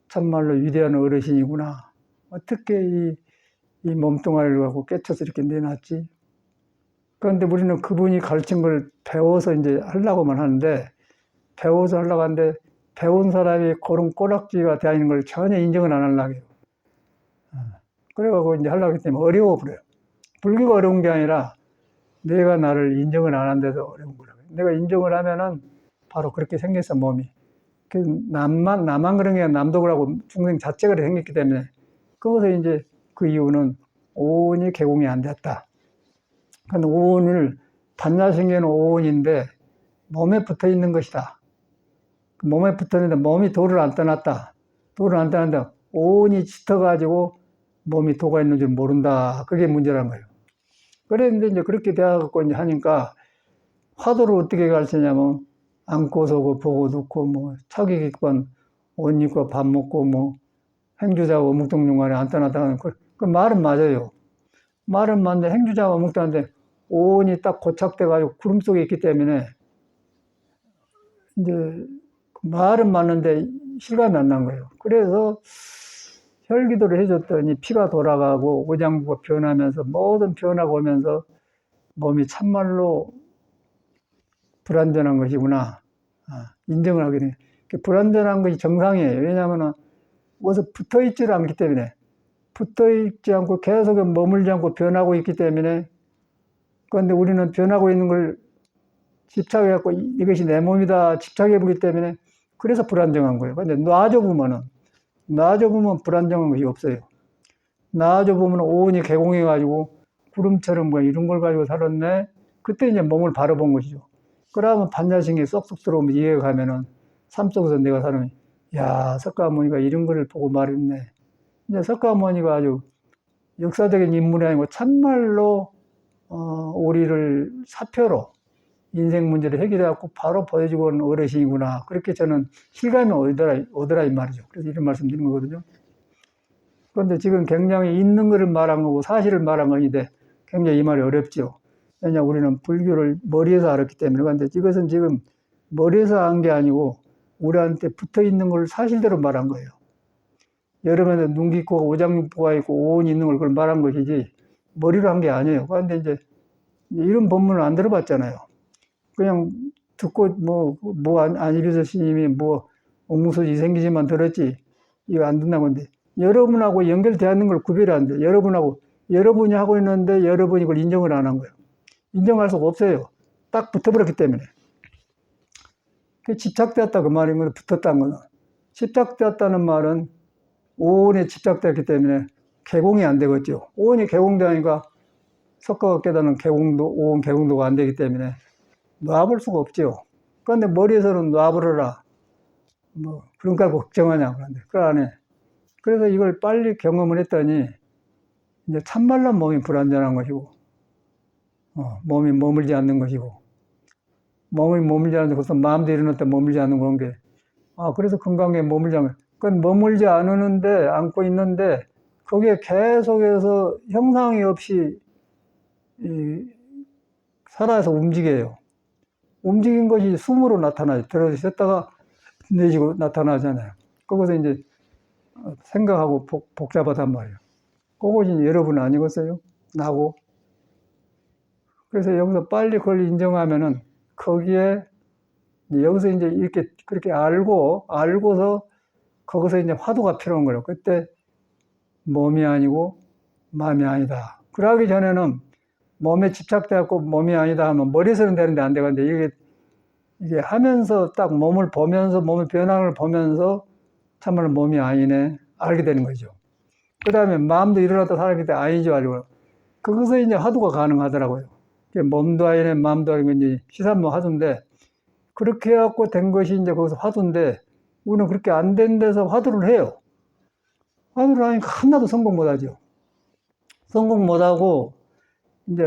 참말로 위대한 어르신이구나. 어떻게 이 몸뚱아리를 갖고 깨쳐서 이렇게 내놨지? 그런데 우리는 그분이 가르친 걸 배워서 이제 하려고만 하는데, 배워서 하려고 하는데, 배운 사람이 그런 꼬락지가 되어 있는 걸 전혀 인정을 안 하려고 해요. 그래가지고 이제 하려고 했기 때문에 어려워 버려요. 불교가 어려운 게 아니라 내가 나를 인정을 안 한 데서 어려운 거라고요. 내가 인정을 하면은 바로 그렇게 생겼어, 몸이. 나만 그런 게 아니라 남도 그러고 중생 자체가 그렇게 생겼기 때문에 그것에 이제 그 이유는 오온이 개공이 안 됐다. 근데 오온을 반야신계는 오온인데 몸에 붙어 있는 것이다. 몸에 붙어 있는데 몸이 도를 안 떠났다. 도를 안 떠났는데 오온이 짙어가지고 몸이 도가 있는 줄 모른다. 그게 문제란 거예요. 그랬는데 이제 그렇게 되어갖고 이제 하니까 화두를 어떻게 가르치냐면 안고 서고 보고 듣고 뭐 차기 기권 옷 입고 밥 먹고 뭐 행주자고 어묵동중간에 안 떠났다는 그 말은 맞아요. 말은 맞는데 행주자가 어묵동한데 오온이 딱 고착돼가지고 구름 속에 있기 때문에 이제 말은 맞는데 실감이 안 난 거예요. 그래서 혈기도를 해줬더니 피가 돌아가고 오장부가 변하면서 모든 변화가 오면서 몸이 참말로 불완전한 것이구나. 인정을 하게 돼요. 불완전한 것이 정상이에요. 왜냐하면 어디서 붙어 있지를 않기 때문에 붙어 있지 않고 계속 머물지 않고 변하고 있기 때문에 그런데 우리는 변하고 있는 걸 집착해갖고 이것이 내 몸이다 집착해보기 때문에 그래서 불안정한 거예요. 근데 놔줘보면 불안정한 것이 없어요. 놔줘보면 오온이 개공해가지고 구름처럼 뭐 이런 걸 가지고 살았네. 그때 이제 몸을 바라본 것이죠. 그러면 반야신경이 쏙쏙 들어오면 이해가 가면은 삶 속에서 내가 사는, 야, 석가모니가 이런 거를 보고 말했네. 이제 석가모니가 아주 역사적인 인물이 아니고 참말로 우리를 사표로 인생 문제를 해결해갖고 바로 보여주고 있는 어르신이구나. 그렇게 저는 실감이 오더라 이 말이죠. 그래서 이런 말씀 드린 거거든요. 그런데 지금 굉장히 있는 것을 말한 거고 사실을 말한 것인데 굉장히 이 말이 어렵죠. 왜냐 우리는 불교를 머리에서 알았기 때문에. 그런데 이것은 지금 머리에서 한 게 아니고 우리한테 붙어 있는 걸 사실대로 말한 거예요. 여름에는 눈기코가 오장육부가 있고 오온이 있는 걸 그걸 말한 것이지 머리로 한 게 아니에요. 그런데 이제 이런 법문을 안 들어봤잖아요. 그냥 듣고 안희비서 스님이 옥무소지 생기지만 들었지 이거 안 듣나 본데 여러분하고 연결되어 있는 걸 구별이 안 돼. 여러분이 하고 있는데 여러분이 그걸 인정을 안 한 거예요. 인정할 수가 없어요. 딱 붙어버렸기 때문에. 집착되었다 그 말인 거는 붙었다는 거는. 집착되었다는 말은 오온에 집착되었기 때문에 개공이 안 되겠죠. 오온이 개공되니까 석가가 깨닫는 오온 개공도가 안 되기 때문에 놔볼 수가 없죠. 그런데 머리에서는 놔버려라. 그런가 걱정하냐. 그런데 그걸 안 해. 그래서 이걸 빨리 경험을 했더니 이제 참말로 몸이 불완전한 것이고, 몸이 머물지 않는 것이고, 몸이 머물지 않는 것은 마음도 일어날 때 머물지 않는 그런 게, 그래서 건강에 머물지 않는, 그건 머물지 않는데, 안고 있는데, 거기에 계속해서 형상이 없이, 살아서 움직여요. 움직인 것이 숨으로 나타나죠. 들어서 쉬었다가 내쉬고 나타나잖아요. 거기서 이제 생각하고 복잡하단 말이에요. 그것이 여러분 아니겠어요? 나고. 그래서 여기서 빨리 그걸 인정하면은 거기에 여기서 이제 이렇게 그렇게 알고서 거기서 이제 화두가 필요한 거예요. 그때 몸이 아니고 마음이 아니다. 그러기 전에는 몸에 집착되었고 몸이 아니다 하면 머리에서는 되는데 안 되는데 이게 하면서 딱 몸을 보면서 몸의 변화를 보면서 참말로 몸이 아니네 알게 되는 거죠. 그 다음에 마음도 일어났다 살았기 때문에 아니죠 알고 거기서 이제 화두가 가능하더라고요. 몸도 아니네 마음도 아니고 이제 시산모 화두인데 그렇게 해갖고 된 것이 이제 거기서 화두인데 우리는 그렇게 안 된 데서 화두를 해요. 화두를 하니까 하나도 성공 못하죠. 성공 못하고 이제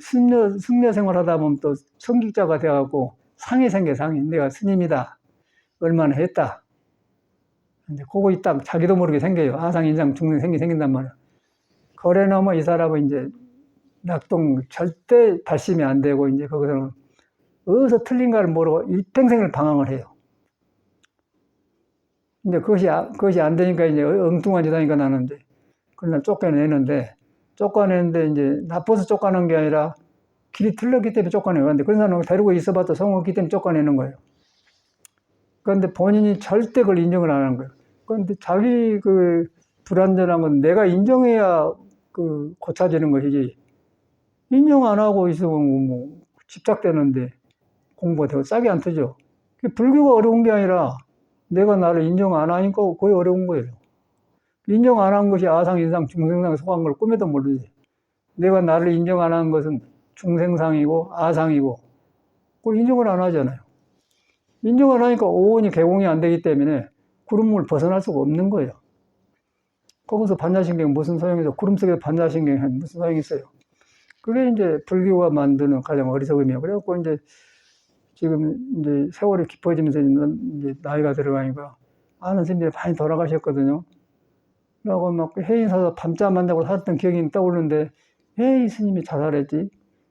승려 생활하다 보면 또 성직자가 돼갖고 상이 생겨 상이 내가 스님이다 얼마나 했다. 근데 그거 딱 자기도 모르게 생겨요. 아상, 인상, 중생 생긴단 말이야. 거래 넘어 이 사람은 이제 낙동 절대 발심이 안 되고 이제 거기서는 어디서 틀린가를 모르고 일평생을 방황을 해요. 이제 그것이 안 되니까 이제 엉뚱한 짓 하니까 나는 이제 그날 쫓겨내는데 이제 나빠서 쫓겨난 게 아니라 길이 틀렸기 때문에 쫓겨내요. 그런데 그런 사람을 데리고 있어봤자 소용없기 때문에 쫓겨내는 거예요. 그런데 본인이 절대 그걸 인정을 안 하는 거예요. 그런데 자기 그 불완전한 건 내가 인정해야 그 고쳐지는 것이지 인정 안 하고 있으면 뭐 집착되는데 공부가 되고 싹이 안 트죠. 불교가 어려운 게 아니라 내가 나를 인정 안 하니까 거의 어려운 거예요. 인정 안 한 것이 아상, 인상, 중생상에 속한 걸 꿈에도 모르지. 내가 나를 인정 안 하는 것은 중생상이고 아상이고 그걸 인정을 안 하잖아요. 인정 안 하니까 오온이 개공이 안 되기 때문에 구름을 벗어날 수가 없는 거예요. 거기서 반야신경 무슨 소용이 있어? 구름 속에서 반야신경이 무슨 소용이 있어요? 그게 이제 불교가 만드는 가장 어리석음이에요. 그래갖고 이제 지금 이제 세월이 깊어지면서 이제 나이가 들어가니까 아는 스님들이 많이 돌아가셨거든요. 그러고 막 해인사서 밤잠 안 자고 살았던 기억이 떠오르는데 왜 이 스님이 자살했지?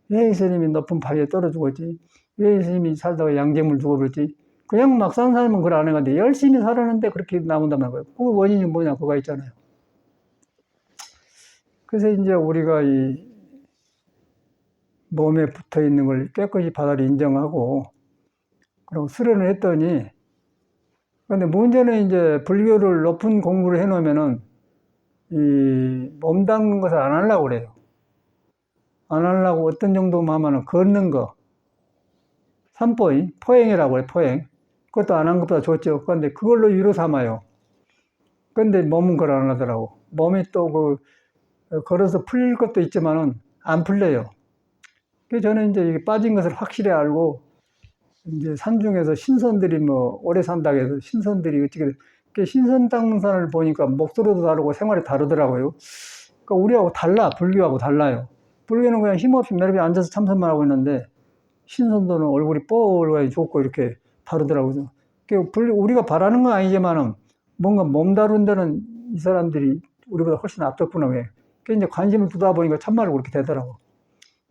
왜 이 스님이 높은 바위에 떨어 죽었지? 왜 이 스님이 살다가 양재물 죽어버렸지? 그냥 막 사는 사람은 그걸 안 해가는데 열심히 살았는데 그렇게 나온단 말이에요. 그 원인이 뭐냐? 그거 있잖아요. 그래서 이제 우리가 이 몸에 붙어 있는 걸 깨끗이 바다를 인정하고 그리고 수련을 했더니 근데 문제는 이제 불교를 높은 공부를 해놓으면은 이 몸 닦는 것을 안 하려고 그래요. 안 하려고 어떤 정도만 하면은 걷는 거 산보잉 포행이라고 해요. 포행 그것도 안 한 것보다 좋죠. 그런데 그걸로 위로 삼아요. 그런데 몸은 그걸 안 하더라고. 몸이 또 걸어서 풀릴 것도 있지만은 안 풀려요. 그래서 저는 이제 이게 빠진 것을 확실히 알고 이제 산중에서 신선들이 오래 산다고 해서 신선들이 어떻게 신선 당산을 보니까 목소리도 다르고 생활이 다르더라고요. 그러니까 우리하고 달라. 불교하고 달라요. 불교는 그냥 힘없이 매듭에 앉아서 참선만 하고 있는데 신선도는 얼굴이 뻘겋게 좋고 이렇게 다르더라고요. 우리가 바라는 건 아니지만은 뭔가 몸 다룬 데는 이 사람들이 우리보다 훨씬 앞섰구나. 왜? 이제 관심을 두다 보니까 참말로 그렇게 되더라고.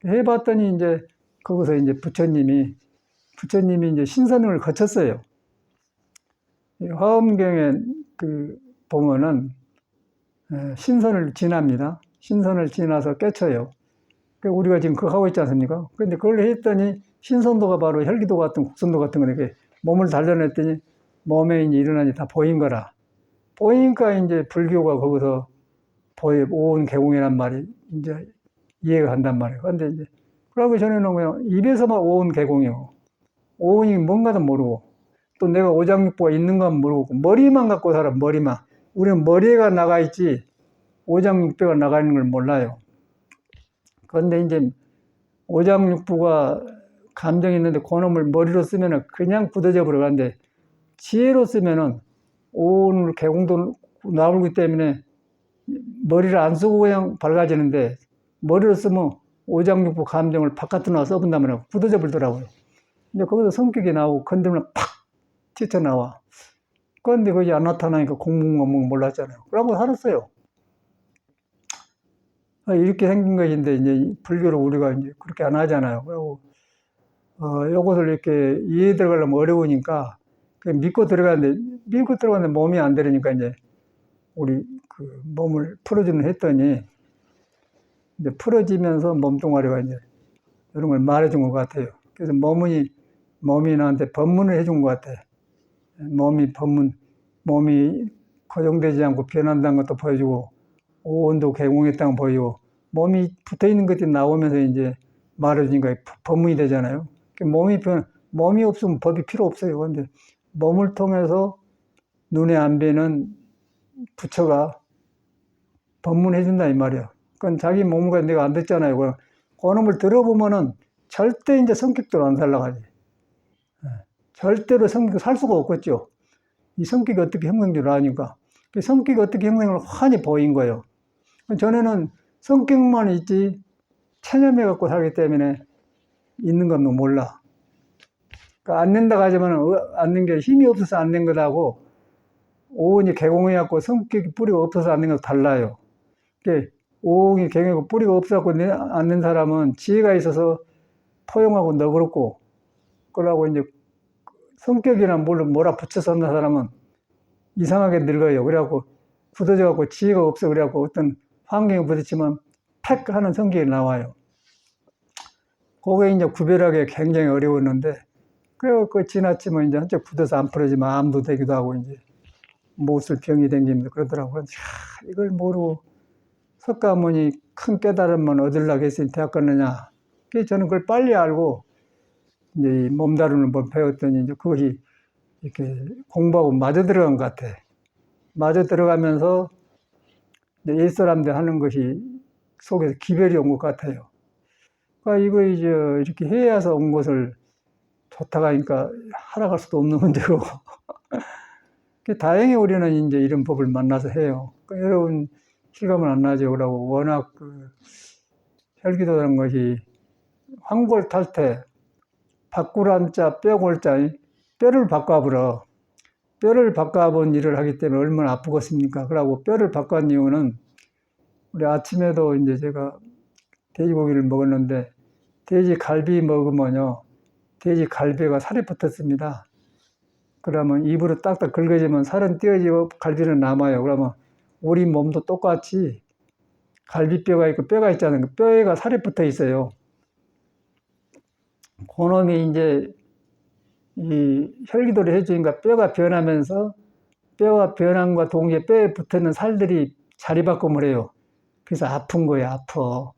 해봤더니 이제 거기서 이제 부처님이 이제 신선을 거쳤어요. 화엄경에 그 보면은 신선을 지납니다. 신선을 지나서 깨쳐요. 우리가 지금 그거 하고 있지 않습니까? 근데 그걸 했더니 신선도가 바로 혈기도 같은 곡선도 같은 거 이렇게 몸을 단련했더니 몸에 이제 일어나니 다 보인 거라. 보이니까 이제 불교가 거기서 오온 개공이란 말이 이제 이해가 간단 말이에요. 근데 이제 그러기 전에는 그냥 입에서만 오온 개공이요. 오온이 뭔가도 모르고 또 내가 오장육부가 있는 건 모르고 머리만 갖고 살아. 머리만. 우리는 머리가 나가 있지 오장육부가 나가 있는 걸 몰라요. 그런데 이제 오장육부가 감정이 있는데 그놈을 머리로 쓰면은 그냥 굳어져 버려가는데 지혜로 쓰면은 오늘 개공도 나오기 때문에 머리를 안 쓰고 그냥 밝아지는데 머리로 쓰면 오장육부 감정을 바깥으로 나와 써본다면 굳어져 버리더라고요. 근데 거기서 성격이 나오고 건드리면 팍 튀쳐나와. 그런데 그게 안 나타나니까 공문공문 몰랐잖아요. 그러고 살았어요. 이렇게 생긴 것인데 이제 불교를 우리가 이제 그렇게 안 하잖아요. 그리고 요것을 이렇게 이해 들어가려면 어려우니까 믿고 들어갔는데 몸이 안 되니까 이제 우리 그 몸을 풀어주는 했더니 이제 풀어지면서 몸뚱아리가 이제 이런 걸 말해준 것 같아요. 그래서 몸이 나한테 법문을 해준 것 같아. 몸이 고정되지 않고 변한다는 것도 보여주고 오온도 개공했다는 거 보이고 몸이 붙어 있는 것들이 나오면서 이제 말해주니까 법문이 되잖아요. 몸이 없으면 법이 필요 없어요. 근데 몸을 통해서 눈에 안 뵈는 부처가 법문해준다 이 말이야. 그건 자기 몸과 내가 안 듣잖아요. 그 놈을 들어보면은 절대 이제 성격대로 안 살아가지. 절대로 성격 살 수가 없겠죠. 이 성격이 어떻게 형성되를 아니까. 그 성격이 어떻게 형성을 환히 보인 거예요. 전에는 성격만 있지 체념해 갖고 살기 때문에 있는 건 몰라. 그러니까 안 낸다고 하지만 안 낸 게 힘이 없어서 안 낸 거라고 오온이 개공해 갖고 성격이 뿌리가 없어서 안 낸 거 달라요. 오온이 개공하고 뿌리가 없어서 안 낸 사람은 지혜가 있어서 포용하고 너그럽고 그러고 이제 성격이나 뭐라 붙여서 하는 사람은 이상하게 늙어요. 그래갖고 굳어져 갖고 지혜가 없어. 그래갖고 어떤 환경에 부딪히면 팩 하는 성격이 나와요. 그게 이제 구별하기 굉장히 어려웠는데, 그래서 그 지나치면 이제 한쪽 굳어서 안 풀어지면 암도 되기도 하고 이제 못쓸 병이 생깁니다. 그러더라고요. 이걸 모르고 석가모니 큰 깨달음만 얻으려고 했으니 대학 갔느냐. 그래서 저는 그걸 빨리 알고 이제 몸 다루는 법 배웠더니 이제 그것이 이렇게 공부하고 맞아 들어간 것 같아. 맞아 들어가면서 옛 사람들 하는 것이 속에서 기별이 온 것 같아요. 그러니까 이거 이제 이렇게 해야서 온 것을 좋다고 하니까 하락할 수도 없는 문제고. 다행히 우리는 이제 이런 법을 만나서 해요. 그러니까 여러분 실감은 안 나죠. 그러고 워낙 혈기도라는 것이 황골탈태, 바꾸란자, 뼈골자, 뼈를 바꿔버려. 뼈를 바꿔본 일을 하기 때문에 얼마나 아프겠습니까? 그러고 뼈를 바꾼 이유는 우리 아침에도 이제 제가 돼지고기를 먹었는데 돼지 갈비 먹으면요. 돼지 갈비가 살이 붙었습니다. 그러면 입으로 딱딱 긁어지면 살은 떼어지고 갈비는 남아요. 그러면 우리 몸도 똑같이 갈비뼈가 있고 뼈가 있잖아요. 그 뼈에가 살이 붙어 있어요. 그놈이 이제 이 혈기도를 해주니까 뼈가 변하면서 뼈가 변함과 동시에 뼈에 붙어있는 살들이 자리 바꿈을 해요. 그래서 아픈 거예요. 아파.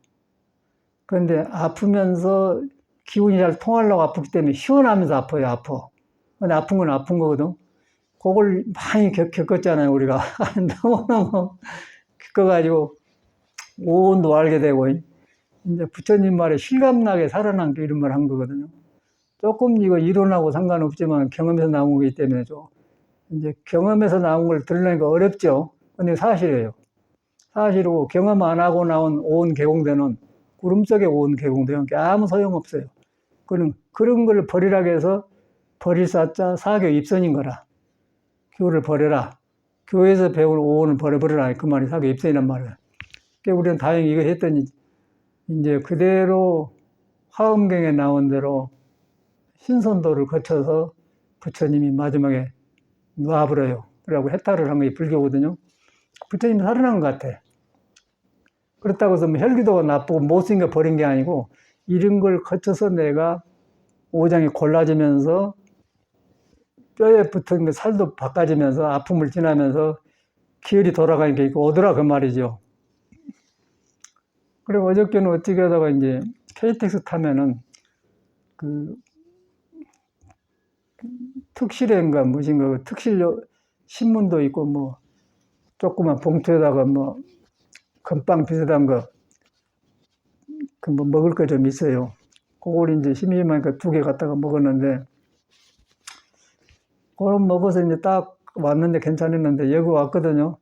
그런데 아프면서 기운이 잘 통하려고 아프기 때문에 시원하면서 아파요. 아파. 근데 아픈 건 아픈 거거든. 그걸 많이 겪었잖아요. 우리가. 너무너무 겪어가지고 오온도 알게 되고 이제 부처님 말에 실감나게 살아남게 이런 말 한 거거든요. 조금 이거 이론하고 상관없지만 경험에서 나온 거기 때문에 좀 이제 경험에서 나온 걸 들으려니까 어렵죠. 근데 사실이에요. 사실이고 경험 안 하고 나온 오온 개공대는 구름 속에 오온 개공대는 아무 소용없어요. 그런 걸 버리라고 해서 버릴사자 사교 입선인 거라. 교를 버려라. 교회에서 배운 오온을 버려버려라. 그 말이 사교 입선이란 말이에요. 그러니까 우리는 다행히 이거 했더니 이제 그대로 화엄경에 나온 대로 신선도를 거쳐서 부처님이 마지막에 놔버려요. 그러고 해탈을 한 게 불교거든요. 부처님이 살아난 것 같아. 그렇다고 해서 뭐 혈기도가 나쁘고 못생겨 버린 게 아니고 이런 걸 거쳐서 내가 오장이 골라지면서 뼈에 붙은 살도 바꿔지면서 아픔을 지나면서 기혈이 돌아가니까 이거 오더라 그 말이죠. 그리고 어저께는 어떻게 하다가 이제 KTX 타면은 그 특실인가 무엇인가 특실 신문도 있고 뭐 조그만 봉투에다가 뭐 금빵 비슷한 거 그 뭐 먹을 거 좀 있어요. 그걸 이제 심심하니까 2개 갖다가 먹었는데 그걸 먹어서 이제 딱 왔는데 괜찮았는데 여기 왔거든요.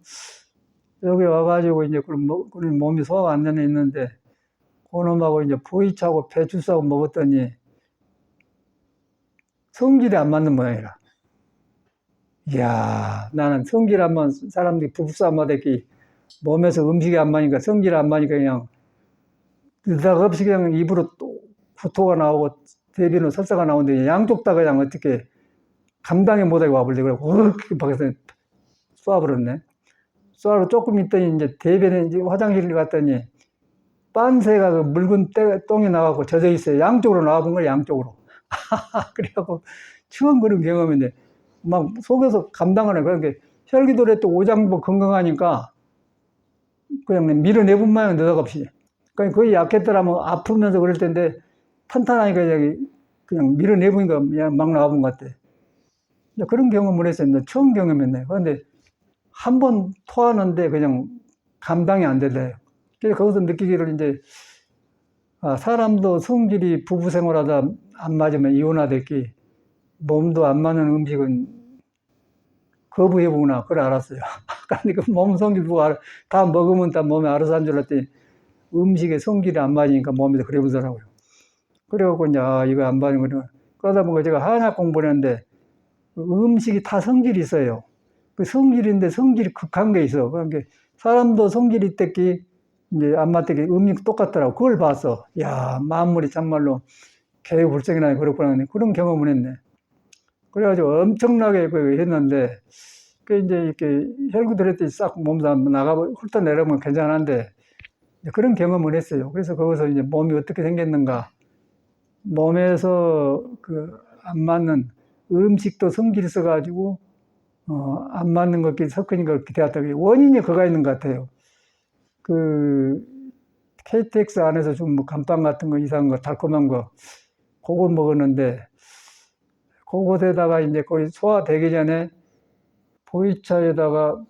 여기 와가지고 이제 그런 몸이 소화 안 되는 있는데 그놈하고 이제 보이차하고 배추하고 먹었더니 성질이 안 맞는 모양이라. 이야, 나는 성질 안 맞는 사람들이 부부싸움하듯이 몸에서 음식이 안 맞으니까 성질 안 맞으니까 그냥 느닷없이 그냥 입으로 또 구토가 나오고 대변으로 설사가 나오는데 양쪽 다 그냥 어떻게 감당이 못하게 와버리고 그렇게 밖에서 쏴버렸네. 쏴로 조금 있더니 이제 대변에 이제 화장실을 갔더니 빤새가 그 묽은 똥이 나가고 젖어 있어요. 양쪽으로 나와본 거예요, 양쪽으로. 그래갖고 처음 그런 경험인데 막 속에서 감당을 해. 그러니까 혈기도래 또 오장부 건강하니까 그냥 밀어내본 마냥 느닷없이. 그러니까 거의 약했더라면 아프면서 그럴 텐데 탄탄하니까 그냥 밀어내보니까 그냥 막 나와본 것 같아. 그런 경험을 했어요. 처음 경험했네. 그런데 한 번 토하는데 그냥 감당이 안 되대요. 그래서 거기서 느끼기를 이제 사람도 성질이 부부 생활하다 안 맞으면 이혼하듯이 몸도 안 맞는 음식은 거부해보구나. 그걸 알았어요. 그러니까 몸 성질 보고 다 먹으면 다 몸에 알아서 한 줄 알았더니 음식에 성질이 안 맞으니까 몸에도 그래 보더라고요. 그래갖고 이제 이거 안 맞는 거는 그러다 보니까 제가 한약 공부를 했는데 음식이 다 성질이 있어요. 그 성질인데 성질이 극한 게 있어. 그러니까 사람도 성질이 있댔기 이제 안 맞대기 음식 똑같더라고. 그걸 봤어. 야, 만물이 참말로 개유불성이나 그렇구나. 그런 경험을 했네. 그래가지고 엄청나게 했는데, 그 이제 이렇게 혈구 들었더니 싹 몸도 나가고 훑어내려면 괜찮은데, 그런 경험을 했어요. 그래서 거기서 이제 몸이 어떻게 생겼는가. 몸에서 안 맞는 음식도 성질이 있어가지고, 안 맞는 것끼리 섞으니까 그렇게 되었다. 원인이 그가 있는 것 같아요. KTX 안에서 좀 뭐 감빵 같은 거 이상한 거 달콤한 거 그거 먹었는데 그곳에다가 이제 거의 소화되기 전에 보이차에다가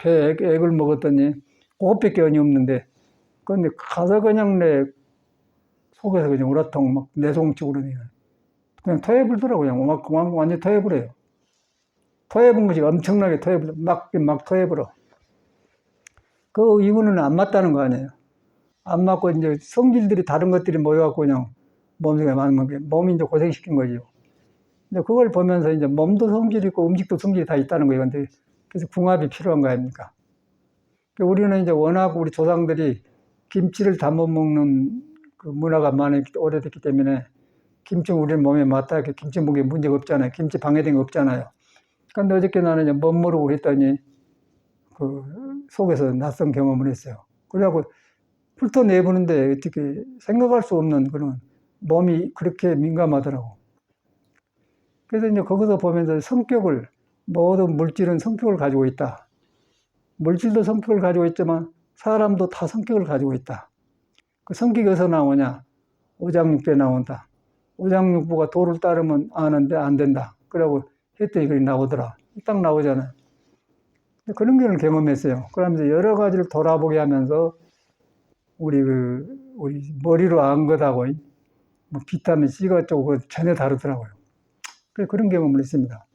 액을 먹었더니 그것밖에 언이 없는데 근데 가서 그냥 내 속에서 그냥 우라통 막 내송증으로 그냥 토해불더라고요. 그냥 완전 토해불어요. 토해본 것이 엄청나게 토해불어. 막 토해불어. 그 이유는 안 맞다는 거 아니에요. 안 맞고 이제 성질들이 다른 것들이 모여갖고 그냥 몸속에 맞는 게 몸이 이제 고생시킨 거죠. 근데 그걸 보면서 이제 몸도 성질이 있고 음식도 성질이 다 있다는 거예요. 근데 그래서 궁합이 필요한 거 아닙니까? 우리는 이제 워낙 우리 조상들이 김치를 담아 먹는 그 문화가 많이 오래됐기 때문에 김치 우리 몸에 맞다. 김치 먹기에 문제가 없잖아요. 김치 방해된 거 없잖아요. 근데 어저께 나는 이제 못 모르고 했더니 그 속에서 낯선 경험을 했어요. 그래갖고 훑어내보는데 어떻게 생각할 수 없는 그런 몸이 그렇게 민감하더라고. 그래서 이제 거기서 보면서 모든 물질은 성격을 가지고 있다. 물질도 성격을 가지고 있지만 사람도 다 성격을 가지고 있다. 그 성격이 어디서 나오냐? 오장육부에 나온다. 오장육부가 도를 따르면 아는데 안 된다. 그러고 했더니 그게 나오더라. 딱 나오잖아요. 그런 걸 경험했어요. 그러면서 여러 가지를 돌아보게 하면서 우리 머리로 안 것하고 뭐 비타민 C가 쪼고 전혀 다르더라고요. 그런 경험을 했습니다.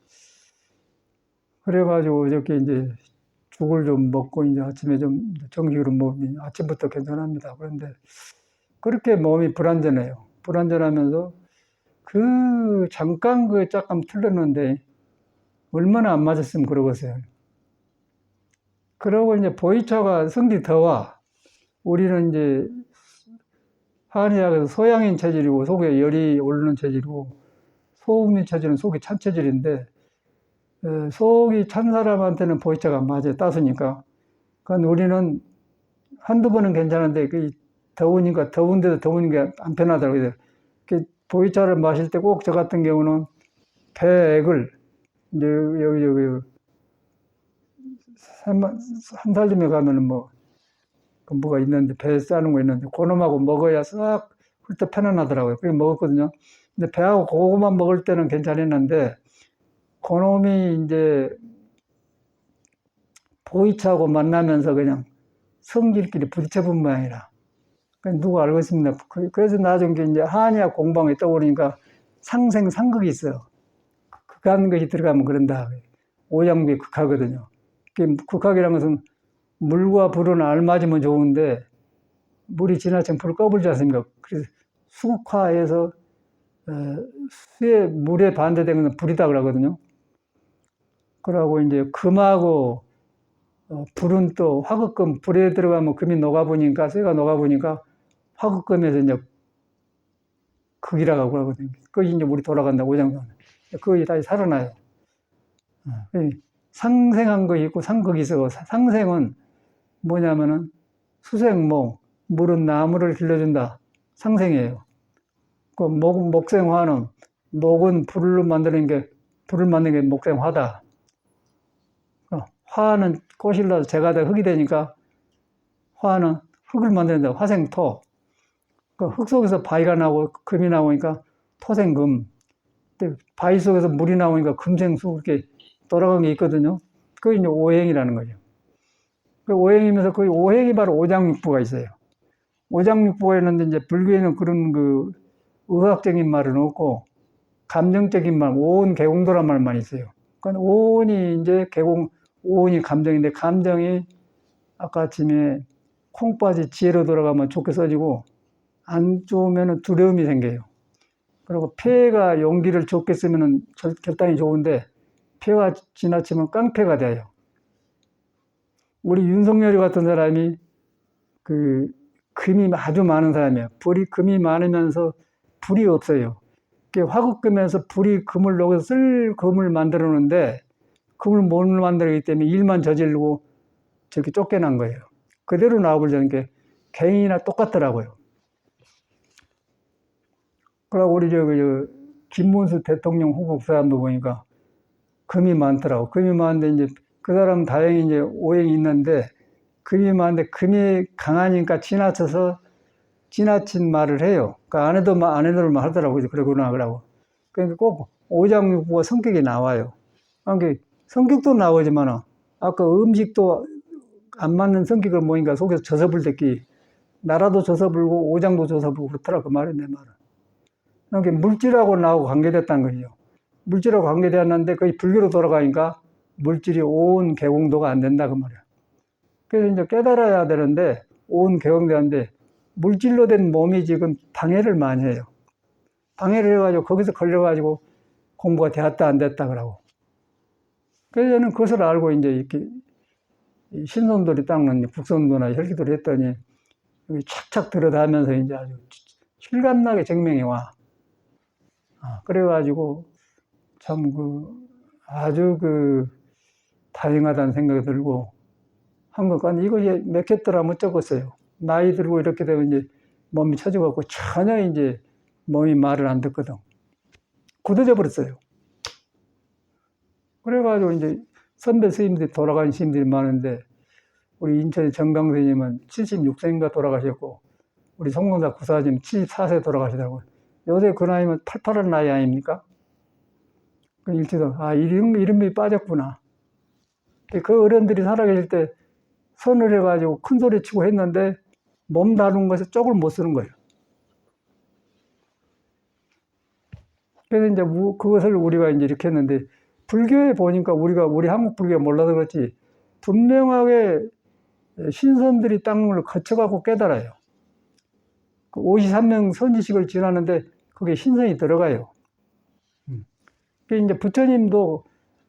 그래가지고 어저께 이제 죽을 좀 먹고 이제 아침에 좀 정식으로 먹으면 아침부터 괜찮합니다. 그런데 그렇게 몸이 불안전해요. 불안전하면서 잠깐 잠깐 틀렸는데 얼마나 안 맞았으면 그러겠어요. 그러고 이제 보이차가 성질이 더 와. 우리는 이제 한의학에서 소양인 체질이고 속에 열이 오르는 체질이고 소음인 체질은 속이 찬 체질인데 속이 찬 사람한테는 보이차가 안 맞아요. 따스니까. 그건 우리는 한두 번은 괜찮은데, 더우니까, 더운데도 더운 게 안 편하더라고요. 보이차를 마실 때 꼭 저 같은 경우는 배액을, 이제, 여기, 한 살쯤에 가면은 뭐가 있는데, 배에 싸는 거 있는데, 그놈하고 먹어야 싹 훑어 편안하더라고요. 그래 먹었거든요. 근데 배하고 그거만 먹을 때는 괜찮았는데, 그놈이 이제 보이차하고 만나면서 그냥 성질끼리 부딪혀본 모양이라. 누가 알고 있습니다. 그래서 나중에 이제 한의학 공방에 떠오르니까 상생, 상극이 있어요. 극한 것이 들어가면 그런다. 오장부의 극하거든요. 극학이라는 것은 물과 불은 알맞으면 좋은데 물이 지나치면 불을 꺼불지 않습니까? 그래서 수극화해서 수의 물에 반대되는 건 불이다 그러거든요. 그러고 이제 금하고 불은 또 화극금, 불에 들어가면 금이 녹아보니까, 쇠가 녹아보니까 화극금에서 이제 극이라고 하거든요. 거기 이제 물이 돌아간다, 오장선. 거기 다시 살아나요. 상생한 것이 있고 상극이 있어. 상생은 뭐냐면은 수생목, 물은 나무를 길러준다. 상생이에요. 그 목생화는, 목은 불을 만드는 게 목생화다. 화는 꽃이 나서 재가 돼 흙이 되니까 화는 흙을 만드는데 화생토. 그 흙 속에서 바위가 나오고 금이 나오니까 토생금. 바위 속에서 물이 나오니까 금생수 이렇게 돌아간 게 있거든요. 그게 이제 오행이라는 거죠. 그 오행이면서 그 오행이 바로 오장육부가 있어요. 오장육부가 있는데 이제 불교에는 그런 의학적인 말은 없고 감정적인 말, 오온 개공도란 말만 있어요. 그러니까 오온이 이제 오온이 감정인데 감정이 아까 아침에 콩팥이 지혜로 돌아가면 좋게 써지고 안 좋으면 두려움이 생겨요. 그리고 폐가 용기를 좋게 쓰면 결단이 좋은데 폐가 지나치면 깡패가 돼요. 우리 윤석열이 같은 사람이 금이 아주 많은 사람이에요. 금이 많으면서 불이 없어요. 화극금에서 불이 금을 녹여서 쓸 금을 만들어 놓는데 금을 못 만들기 때문에 일만 저지르고 저렇게 쫓겨난 거예요. 그대로 나와버리는 게 개인이나 똑같더라고요. 그러고 우리 김문수 대통령 후보 그 사람도 보니까 금이 많더라고. 금이 많은데 이제 그 사람은 다행히 이제 오행이 있는데 금이 많은데 금이 강하니까 지나친 말을 해요. 그러니까 안 해도 말 하더라고요. 그러구나, 그러고. 그러니까 꼭 오장육부가 성격이 나와요. 그러니까 성격도 나오지만, 아까 음식도 안 맞는 성격을 모니까 속에서 저서불댔기, 나라도 저서불고 오장도 저서불고 그렇더라, 그 말이 내 말은. 그러니까 물질하고 나하고 관계됐다는 거죠. 물질하고 관계되었는데 거의 불교로 돌아가니까 물질이 오온 개공도가 안 된다, 그 말이야. 그래서 이제 깨달아야 되는데, 오온 개공되는데, 물질로 된 몸이 지금 방해를 많이 해요. 방해를 해가지고 거기서 걸려가지고 공부가 되었다 안 됐다 그러고. 그래서 저는 그것을 알고 이제 이렇게 신선돌이 닦는 국선도나 혈기도를 했더니 여기 착착 들어가면서 이제 아주 실감나게 증명이 와. 그래가지고 참 아주 다행하다는 생각이 들고 한 것과 이거 몇 겠더라 못 적었어요. 나이 들고 이렇게 되면 이제 몸이 처져갖고 전혀 이제 몸이 말을 안 듣거든. 굳어져 버렸어요. 그래가지고 이제 선배 스님들이 돌아가신 스님들이 많은데 우리 인천의 정강 스님은 76세인가 돌아가셨고 우리 송동사 구사님 74세 돌아가시더라고요. 요새 그 나이면 팔팔한 나이 아닙니까? 그 일치도 이름이 빠졌구나. 그 어른들이 살아계실 때 선을 해가지고 큰 소리 치고 했는데 몸 다루는 것에 쪽을 못 쓰는 거예요. 그래서 이제 그것을 우리가 이제 이렇게 했는데 불교에 보니까 우리 한국 불교가 몰라서 그렇지 분명하게 신선들이 땅을 거쳐가고 깨달아요. 53명 선지식을 지나는데 그게 신선이 들어가요. 이제 부처님도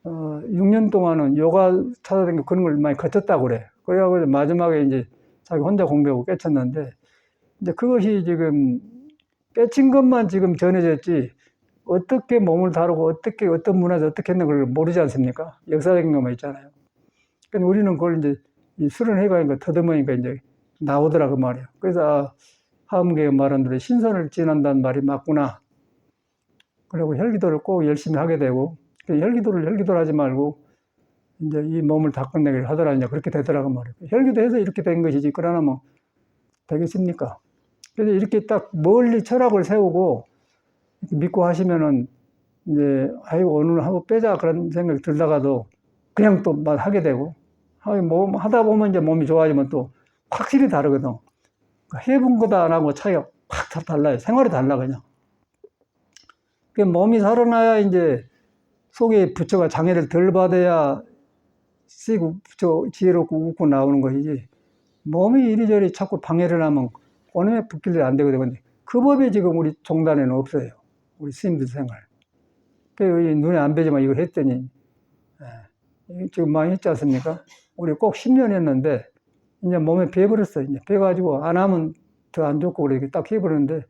6년 동안은 요가 찾아다니고 그런 걸 많이 거쳤다고 그래. 그래가지고 마지막에 이제 자기 혼자 공부하고 깨쳤는데 이제 그것이 지금 깨친 것만 지금 전해졌지 어떻게 몸을 다루고 어떻게 어떤 문화에서 어떻게 했는 걸 모르지 않습니까? 역사적인 것만 있잖아요. 그러니까 우리는 그걸 이제 이 술은 해가니까 더듬으니까 이제 나오더라 그 말이에요. 그래서 하음계가 말한 대로 신선을 지난다는 말이 맞구나. 그리고 혈기도를 꼭 열심히 하게 되고 혈기도를 하지 말고 이제 이 몸을 다 끝내기를 하더라 이제 그렇게 되더라고 말이에요. 혈기도 해서 이렇게 된 것이지 그러나 뭐 되겠습니까? 그래서 이렇게 딱 멀리 철학을 세우고 믿고 하시면은 이제 아이고 오늘 하고 빼자 그런 생각이 들다가도 그냥 또 막 하게 되고 뭐 하다 보면 이제 몸이 좋아지면 또 확실히 다르거든. 해본 거다 안 하고 차이가 확 달라요. 생활이 달라 그냥. 그 몸이 살아나야 이제 속에 부처가 장애를 덜 받아야 쓰고 부처 지혜롭고 웃고 나오는 것이지. 몸이 이리저리 자꾸 방해를 하면 본음에 붙길래 안 되거든요. 근데 그 법이 지금 우리 종단에는 없어요. 우리 스님들 생활. 그 눈에 안 뵈지만 이거 했더니 지금 많이 했지 않습니까? 우리 꼭 10년 했는데 이제 몸에 배버렸어. 이제 배가지고 안 하면 더 안 좋고 그렇게 딱 해버렸는데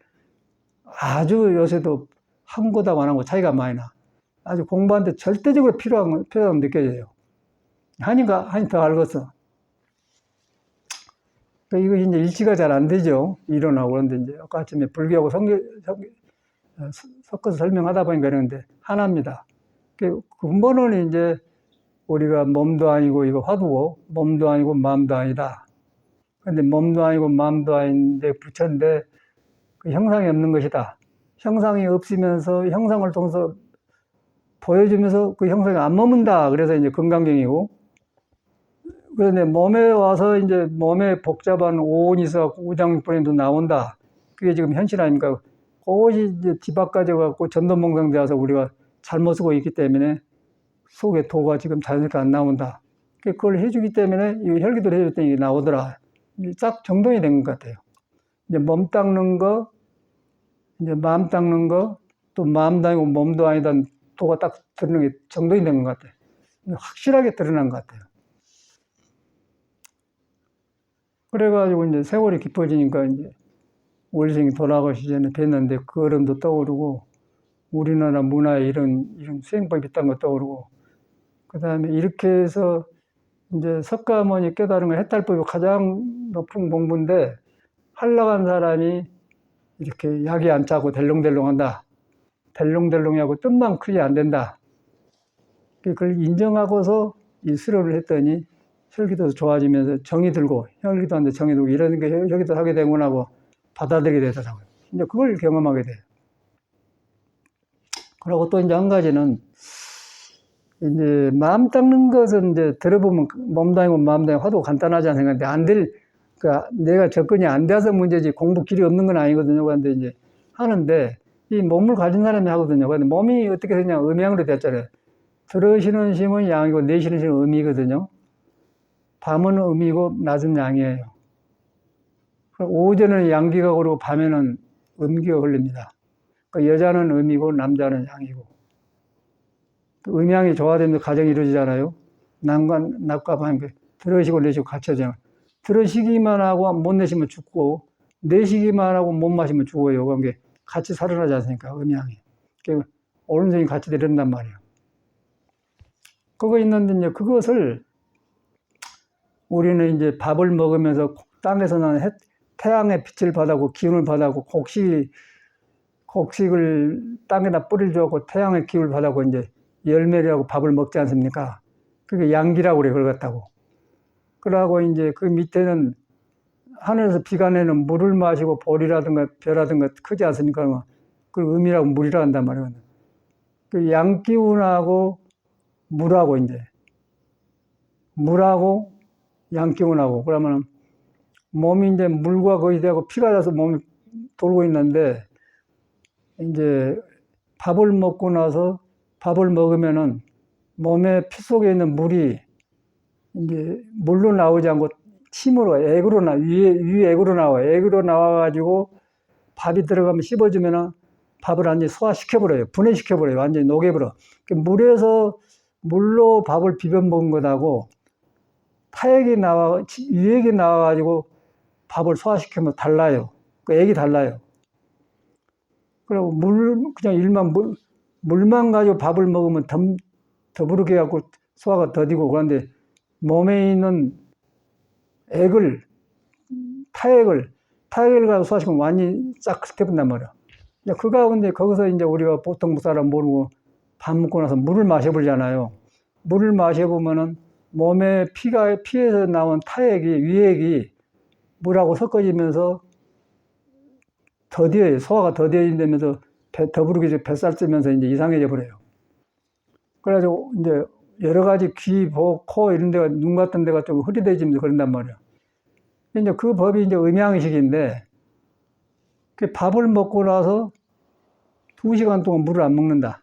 아주 요새도 한 거다 안 한 거 차이가 많이 나. 아주 공부하는데 절대적으로 필요한 느껴져요. 하니까 더 알겠어. 이거 이제 일치가 잘 안 되죠. 일어나고 그런데 이제 아까 아침에 불교하고 섞어서 설명하다 보니까 그러는데 하나입니다. 그 근본은 이제 우리가 몸도 아니고 이거 화두고 몸도 아니고 마음도 아니다. 근데 몸도 아니고 마음도 아닌데 부처인데 그 형상이 없는 것이다. 형상이 없으면서 형상을 통해서 보여주면서 그 형상이 안 머문다. 그래서 이제 건강경이고 그런데 몸에 와서 이제 몸에 복잡한 오온이 있어갖고 우장육부에도 나온다. 그게 지금 현실 아닙니까? 그것이 이제 뒤바꿔져갖고 전도몽상되어서 우리가 잘못 쓰고 있기 때문에 속에 도가 지금 자연스럽게 안 나온다. 그걸 해주기 때문에 이 혈기도를 해줬더니 이게 나오더라. 딱 정돈이 된 것 같아요. 이제 몸 닦는 거, 이제 마음 닦는 거, 또 마음도 아니고 몸도 아니다 도가 딱 드러나는 게 정돈이 된 것 같아요. 확실하게 드러난 것 같아요. 그래가지고 이제 세월이 깊어지니까 이제 원생이 돌아가시기 전에 뵀는데 그 어른도 떠오르고 우리나라 문화에 이런 수행법이 있다는 거 떠오르고 그 다음에 이렇게 해서 이제 석가모니 깨달은 거 해탈법이 가장 높은 공부인데 한락한 사람이 이렇게 약이 안 짜고 델롱델롱 한다. 델롱델롱하고 뜻만 크게 안 된다. 그걸 인정하고서 이 수료를 했더니 혈기도 좋아지면서 정이 들고 혈기도 하는데 정이 들고 이런 게 혈기도 하게 되구나 하고 받아들이게 되더라고요. 이제 그걸 경험하게 돼요. 그리고 또 이제 한 가지는 이제 마음 닦는 것은 이제 들어보면 몸도 아니고 마음도 아니고 화두가 간단하지 않은 건데 그러니까 내가 접근이 안 돼서 문제지 공부 길이 없는 건 아니거든요. 그런데 이제 하는데 이 몸을 가진 사람이 하거든요. 근데 몸이 어떻게 되냐 음양으로 됐잖아요. 들으시는 심은 양이고 내쉬는 심은 음이거든요. 밤은 음이고 낮은 양이에요. 오전에는 양기가 오르고 밤에는 음기가 걸립니다. 그러니까 여자는 음이고 남자는 양이고 음양이 조화되면서 가정이 이루어지잖아요. 낮과 밤 들으시고 내쉬고 갖춰져요. 들으시기만 하고 못 내쉬면 죽고 내쉬기만 하고 못 마시면 죽어요. 그게 같이 살아나지 않습니까? 음양이. 오른손이 같이 내린단 말이에요. 그거 있는데 이제 그것을 우리는 이제 밥을 먹으면서 땅에서 나는 태양의 빛을 받아고 기운을 받아고 곡식을 땅에다 뿌리를 주고 태양의 기운을 받아고 이제 열매를 하고 밥을 먹지 않습니까? 그게 양기라고 그래, 그걸 갖다고. 그러고 이제 그 밑에는 하늘에서 비가 내는 물을 마시고 볼이라든가 벼라든가 크지 않습니까? 그걸 음이라고 물이라 한단 말이에요. 그 양기운하고 물하고 이제 물하고 양기운하고 그러면 몸이 이제 물과 거의 되고 피가 나서 몸이 돌고 있는데 이제 밥을 먹고 나서 밥을 먹으면은 몸에 피 속에 있는 물이 이제 물로 나오지 않고 침으로 액으로 위액으로 나와. 액으로 나와가지고 밥이 들어가면 씹어주면은 밥을 완전히 소화시켜버려요. 분해시켜버려요. 완전히 녹여버려. 물로 밥을 비벼 먹은 것하고 위액이 나와가지고 밥을 소화시키면 달라요. 그 액이 달라요. 그리고 그냥 물만 가지고 밥을 먹으면 더부르게 해갖고 소화가 더디고 그런데 몸에 있는 타액을 가지고 소화시키면 완전히 싹 흡입된단 말이야. 그거 근데 거기서 이제 우리가 보통 사람 모르고 밥 먹고 나서 물을 마셔보잖아요. 물을 마셔보면은 몸에 피에서 나온 위액이 물하고 섞어지면서 더뎌요. 소화가 더뎌진다면서 더부르게 뱃살 뜨면서 이제 이상해져 버려요. 그래가지고 이제 여러 가지 귀, 목, 코 이런 데가 눈 같은 데가 좀 흐릿해지면서 그런단 말이에요. 이제 그 법이 이제 음양식인데 그 밥을 먹고 나서 2시간 동안 물을 안 먹는다.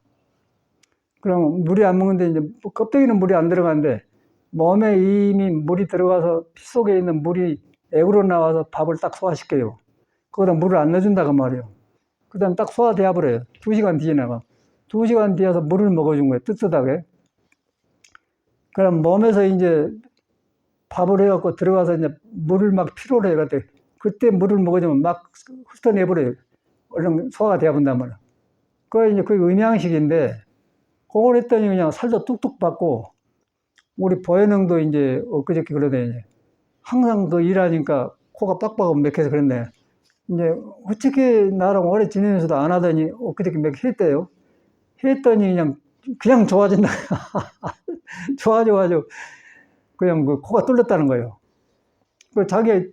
그럼 물이 안 먹는데 이제 껍데기는 물이 안 들어가는데 몸에 이미 물이 들어가서 피 속에 있는 물이 액으로 나와서 밥을 딱 소화시켜요. 거기다 물을 안 넣어준다 그 말이에요. 그 다음 딱 소화되어 버려요. 2시간 뒤에 나가. 2시간 뒤에서 물을 먹어준 거예요. 뜨뜻하게. 그럼 몸에서 이제 밥을 해갖고 들어가서 이제 물을 막 필요로 해. 그때 물을 먹어주면 막 훑어내버려요. 얼른 소화가 되어 본단 말이에요. 그게 음양식인데, 그걸 했더니 그냥 살도 뚝뚝 받고, 우리 보혜능도 이제 엊그저께 그러더니, 항상 그 일하니까 코가 빡빡하고 맥혀서 그랬네. 이제 어떻게 나랑 오래 지내면서도 안 하더니 엊그저께 몇 했대요. 했더니 그냥 좋아진다. 좋아져가지고 그냥 그 코가 뚫렸다는 거예요. 그 자기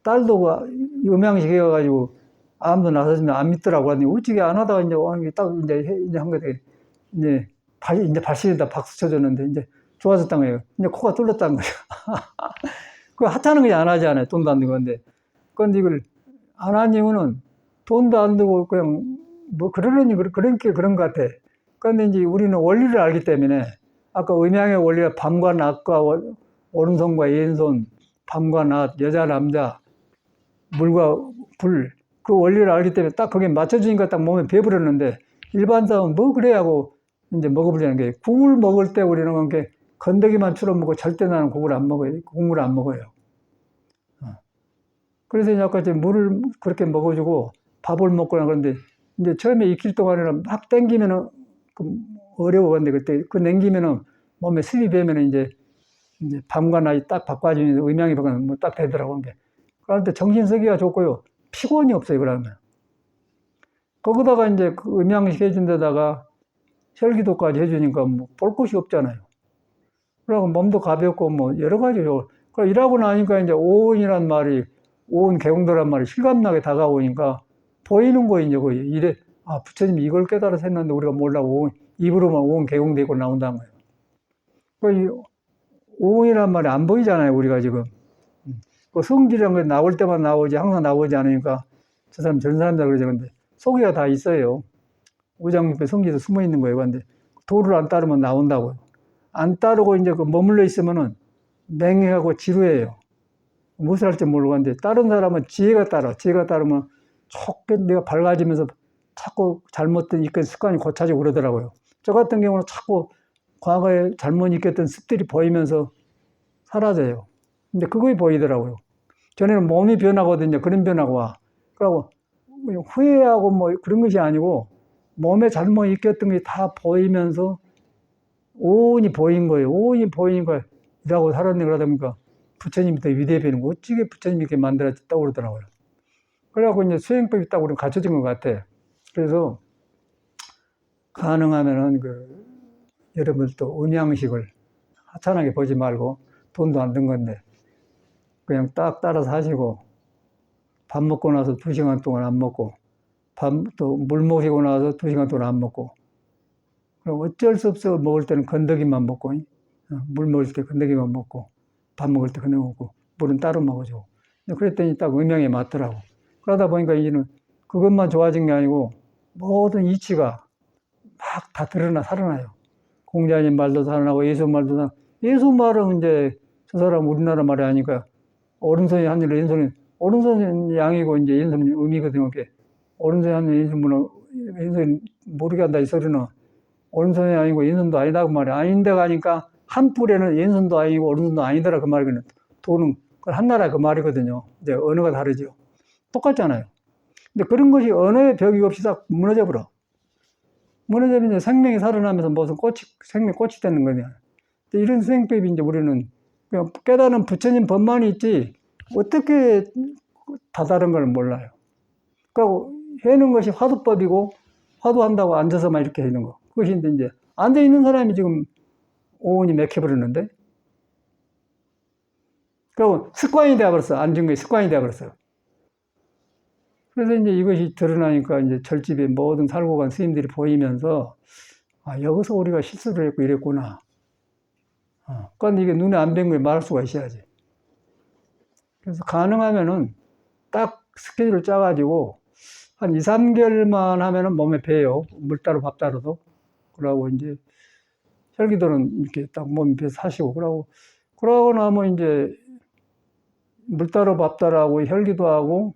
딸도 음양식 해가지고 암도 나섰으면 안 믿더라고. 하더니 어떻게 안 하다가 이제 한 거지. 이제 발신이다 박수 쳐줬는데 이제 좋아졌다는 거예요. 이제 코가 뚫렸다는 거예요. 그 하찮은 게 안 하지 않아요. 돈도 안 들고. 그런데 이걸 안 한 이유는 돈도 안 들고 그냥 뭐 그러려니 그러니까 그런 것 같아. 그런데 이제 우리는 원리를 알기 때문에 아까 음양의 원리가 밤과 낮과 오른손과 왼손, 밤과 낮, 여자, 남자, 물과 불, 그 원리를 알기 때문에 딱 거기에 맞춰주니까 딱 몸에 배부르는데 일반 사람은 뭐 그래 하고 이제 먹어보려는 게 국을 먹을 때 우리는 그렇게 건더기만 추러 먹고 절대 나는 국을 안 먹어요. 국물을 안 먹어요. 그래서 이제 아까 물을 그렇게 먹어주고 밥을 먹거나 그런데 이제 처음에 익힐 동안에는 막 땡기면은 어려워. 근데 그때 냉기면은 몸에 습이 배면은 이제 밤과 낮이 딱 바꿔주면서 음양이 바뀌면 딱 되더라고요. 그런데 정신쓰기가 좋고요. 피곤이 없어요, 그러면. 거기다가 이제 그 음양식 해준 데다가 혈기도까지 해주니까 뭐 볼 것이 없잖아요. 그리고 몸도 가볍고 뭐 여러 가지로. 그럼 일하고 나니까 이제 오온이란 말이, 오온 개공도란 말이 실감나게 다가오니까 보이는 거 이제 거의 이래, 아, 부처님이 이걸 깨달아서 했는데 우리가 몰라고 입으로만 오온 개공되고 나온다는 거예요. 그 오온이란 말이 안 보이잖아요, 우리가 지금. 그 성질이란 게 나올 때만 나오지 항상 나오지 않으니까 저 사람 저런 사람이다 그러죠. 근데 속에가 다 있어요. 오장육부에 성질이 숨어 있는 거예요. 근데 도를 안 따르면 나온다고요. 안 따르고 이제 머물러 있으면은 맹해하고 지루해요. 무엇을 할지 모르고 하는데 다른 사람은 지혜가 따르면 촉게 내가 밝아지면서 자꾸 잘못된 익힌 습관이 고쳐지고 그러더라고요. 저 같은 경우는 자꾸 과거에 잘못 익혔던 습들이 보이면서 사라져요. 근데 그거에 보이더라고요. 전에는 몸이 변하거든요. 그런 변화가 와. 그러고 후회하고 뭐 그런 것이 아니고 몸에 잘못 익혔던 게 다 보이면서 오온이 보인 거예요. 오온이 보이니까 이라고 살았네. 그러다 보니까 부처님이 더 위대해 보이는 거. 어찌게 부처님이 이렇게 만들었다고 그러더라고요. 그래갖고 이제 수행법이 딱 우리 갖춰진 것 같아. 그래서 가능하면은 여러분도 음양식을 하찮게 보지 말고 돈도 안 든 건데 그냥 딱 따라서 하시고 밥 먹고 나서 2시간 동안 안 먹고 또 물 마시고 나서 2시간 동안 안 먹고 그럼 어쩔 수 없어 먹을 때는 건더기만 먹고 물 먹을 때 건더기만 먹고 밥 먹을 때 건더기 먹고 물은 따로 먹어주고 그랬더니 딱 음양에 맞더라고. 그러다 보니까 이제는 그것만 좋아진 게 아니고 모든 이치가 막 다 살아나요. 공자님 말도 살아나고 예수 말도 살아나고 예수 말은 이제 저 사람 우리나라 말이 아니까 오른손이 하늘 왼손이 오른손이 양이고 이제 왼손이 음이거든요. 오른손이 하늘 왼손이 모르게 한다 이 소리는 오른손이 아니고 왼손도 아니다 그 말이야. 아닌데가 아니까 한 뿔에는 왼손도 아니고 오른손도 아니더라 그 말이거든요. 도는 그건 한 나라 그 말이거든요. 이제 언어가 다르죠. 똑같잖아요. 근데 그런 것이 언어의 벽이 없이 싹 무너져 버려. 무너지면 이제 생명이 살아나면서 무슨 생명 꽃이 되는 거냐. 이런 수행법이 이제 우리는 그냥 깨달은 부처님 법만이 있지, 어떻게 다 다른 걸 몰라요. 그리고 해는 것이 화두법이고, 화두한다고 앉아서만 이렇게 하는 거. 그것이 이제 앉아있는 사람이 지금 오온이 맥혀버렸는데, 그리고 습관이 되어버렸어. 앉은 게 습관이 되어버렸어. 그래서 이제 이것이 드러나니까 이제 절집에 모든 살고 간 스님들이 보이면서, 아, 여기서 우리가 실수를 했고 이랬구나. 그런데 이게 눈에 안 뵌 거에 말할 수가 있어야지. 그래서 가능하면은 딱 스케줄을 짜가지고 한 2, 3개월만 하면은 몸에 배요. 물 따로 밥 따로도. 그러고 이제 혈기도는 이렇게 딱 몸에 배서 하시고, 그러고 나면 이제 물 따로 밥 따로 하고 혈기도 하고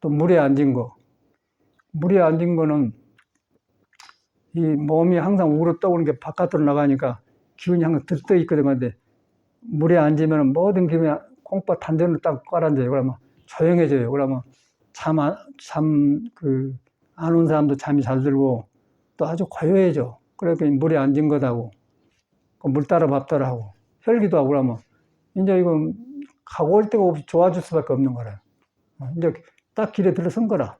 또 물에 앉은 거. 물에 앉은 거는 이 몸이 항상 우로 떠오르는 게 바깥으로 나가니까 기운이 항상 들떠 있거든. 근데 물에 앉으면 모든 기분이 콩팥 단전으로 딱 깔아앉아요. 그러면 조용해져요. 그러면 안 온 사람도 잠이 잘 들고 또 아주 고요해져. 그러니까 물에 앉은 것하고 물 따라 밥 따라 하고 혈기도 하고 그러면 이제 이건 가고 올 데가 없이 좋아질 수밖에 없는 거라. 이제 딱 길에 들어선 거라.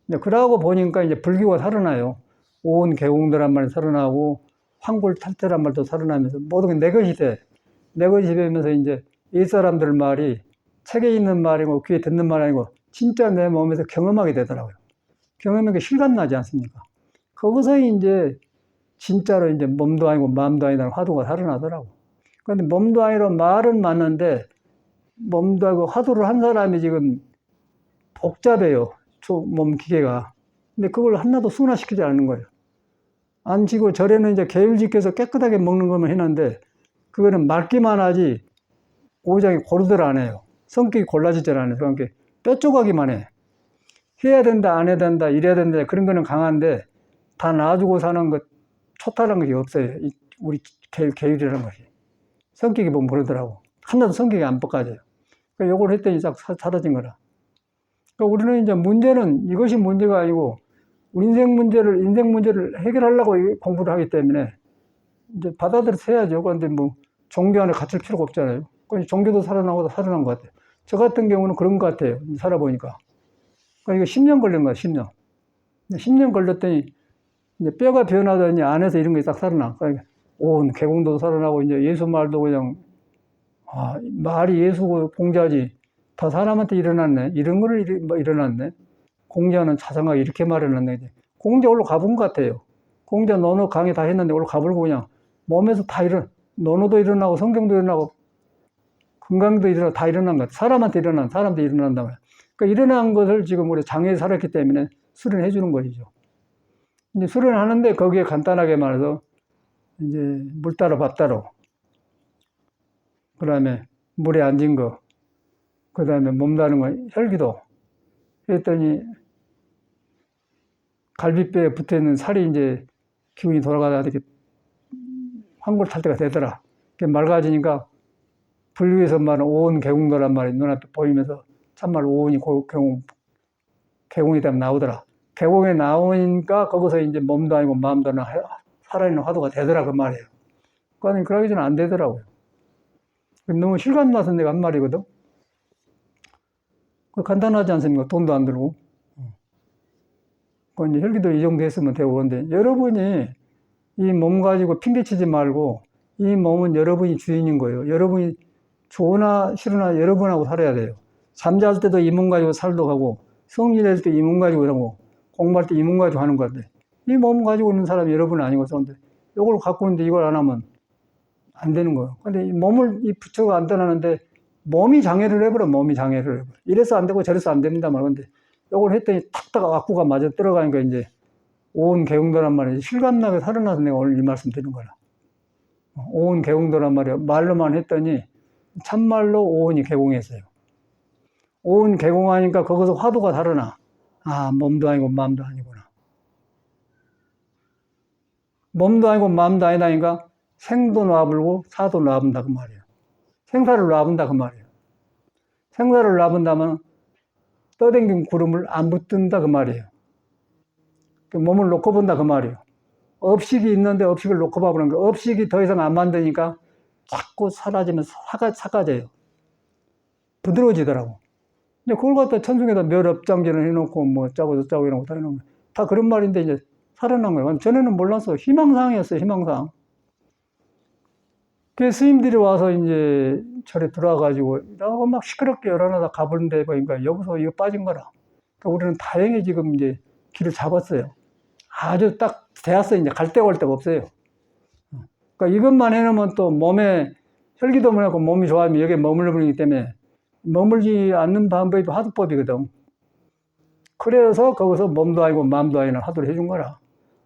이제 그러고 보니까 이제 불교가 살아나요. 온 개공도란 말이 살아나고 황골탈퇴란 말도 살아나면서 모든 게 내 것이 돼. 내 것이 되면서 이제 이 사람들 말이 책에 있는 말이고 귀에 듣는 말 아니고 진짜 내 몸에서 경험하게 되더라고요. 경험하게 실감나지 않습니까? 거기서 이제 진짜로 이제 몸도 아니고 마음도 아니다는 화두가 살아나더라고. 그런데 몸도 아니고 말은 맞는데 몸도 아니고 화두를 한 사람이 지금 복잡해요. 몸 기계가. 근데 그걸 하나도 순화시키지 않는 거예요. 안 지고 절에는 이제 계율 지켜서 깨끗하게 먹는 것만 해놨는데 그거는 맑기만 하지 오장이 고르들 안 해요. 성격이 골라지질 않아요. 그러니까 뼈 조각이만 해. 해야 된다, 안 해야 된다, 이래야 된다, 그런 거는 강한데 다 놔주고 사는 것, 초탈한 것이 없어요. 우리 계율이라는 것이. 성격이 보면 그러더라고. 하나도 성격이 안 바꿔져요. 그러니까 요걸 했더니 싹 사라진 거라. 그러니까 우리는 이제 문제는 이것이 문제가 아니고 인생 문제를 해결하려고 공부를 하기 때문에 이제 받아들여서 해야죠. 그런데 뭐 종교 안에 갇힐 필요가 없잖아요. 종교도 살아나고 살아난 것 같아요. 저 같은 경우는 그런 것 같아요. 살아보니까. 그러니까 이거 10년 걸린 거야, 10년. 10년 걸렸더니 이제 뼈가 변하더니 안에서 이런 게 딱 살아나. 그러니까 온 개공도 살아나고 이제 예수 말도 그냥 말이 예수 공자지. 더 사람한테 일어났네. 이런 거를 일어났네. 공자는 자상하게 이렇게 말해놨네. 공자 올라 가본 것 같아요. 공자 논어 강의 다 했는데 올라 가보고 그냥 몸에서 다 논어도 일어나고 성경도 일어나고 건강도 일어나고 다 일어난 것 같아요. 사람한테 일어난다 말이에요. 그러니까 일어난 것을 지금 우리 장애에 살았기 때문에 수련해 주는 것이죠. 이제 수련하는데 거기에 간단하게 말해서 이제 물 따로 밥 따로, 그 다음에 물에 앉은 거, 그 다음에 몸 다는 거, 혈기도 했더니 갈비뼈에 붙어 있는 살이 이제 기운이 돌아가다 이렇게 황골탈퇴가 되더라. 맑아지니까 불교에서 말하는 오온 개공도란 말이 눈앞에 보이면서 참말 오온이 개공이 되면 나오더라. 개공에 나오니까 거기서 이제 몸도 아니고 마음도 아니고 살아있는 화두가 되더라 그 말이에요. 그러니 그러기 전에 안 되더라고요. 너무 실감나서 내가 한 말이거든. 간단하지 않습니까? 돈도 안 들고. 그 이제 혈기도 이 정도 했으면 되고. 그런데 여러분이 이 몸 가지고 핑계치지 말고 이 몸은 여러분이 주인인 거예요. 여러분이 좋으나 싫으나 여러분하고 살아야 돼요. 잠잘 때도 이 몸 가지고 살도 하고 성질낼 때 이 몸 가지고 하고 공부할 때 이 몸 가지고 하는 건데 이 몸 가지고 있는 사람이 여러분은 아니고 그런데 이걸 갖고 있는데 이걸 안 하면 안 되는 거예요. 근데 이 몸을 이 부처가 안 떠나는데 몸이 장애를 해버려. 이래서 안 되고 저래서 안 됩니다. 그런데 이걸 했더니 탁탁 악구가 맞아 들어가니까 이제 온 개공도란 말이 실감나게 살아나서 내가 오늘 이 말씀 드린 거라. 온 개공도란 말이야. 말로만 했더니 참말로 오온이 개공했어요. 오온 개공하니까 거기서 화두가 달아나. 몸도 아니고 마음도 아니구나. 몸도 아니고 마음도 아니다니까 생도 놔불고 사도 놔분다 그 말이에요. 생사를 놔분다 그 말이에요. 생사를 놔분다면 떠댕긴 구름을 안 붙든다 그 말이에요. 몸을 놓고 본다 그 말이에요. 업식이 있는데 업식을 놓고 봐보는 거. 업식이 더 이상 안 만드니까 자꾸 사라지면 삭아져요. 부드러워지더라고. 이제 그걸 갖다 천중에다 멸업장지를 해놓고 뭐 짜고 저짜고 이런 거 다 해놓은 거. 다 그런 말인데 이제 살아난 거예요. 전에는 몰랐어. 희망사항이었어요. 희망사항. 그 스님들이 와서 이제 절에 들어와가지고 나하고 막 시끄럽게 열어놔다 가보는데 보니까 여기서 이거 빠진 거라. 그러니까 우리는 다행히 지금 이제 길을 잡았어요. 아주 딱 되었어요. 이제 갈 데가 올 데가 없어요. 그러니까 이것만 해놓으면 또 몸에 혈기도 못하고 몸이 좋아지면 여기에 머물러 버리기 때문에 머물지 않는 방법이 화두법이거든. 그래서 거기서 몸도 아니고 마음도 아니라 화두를 해준 거라.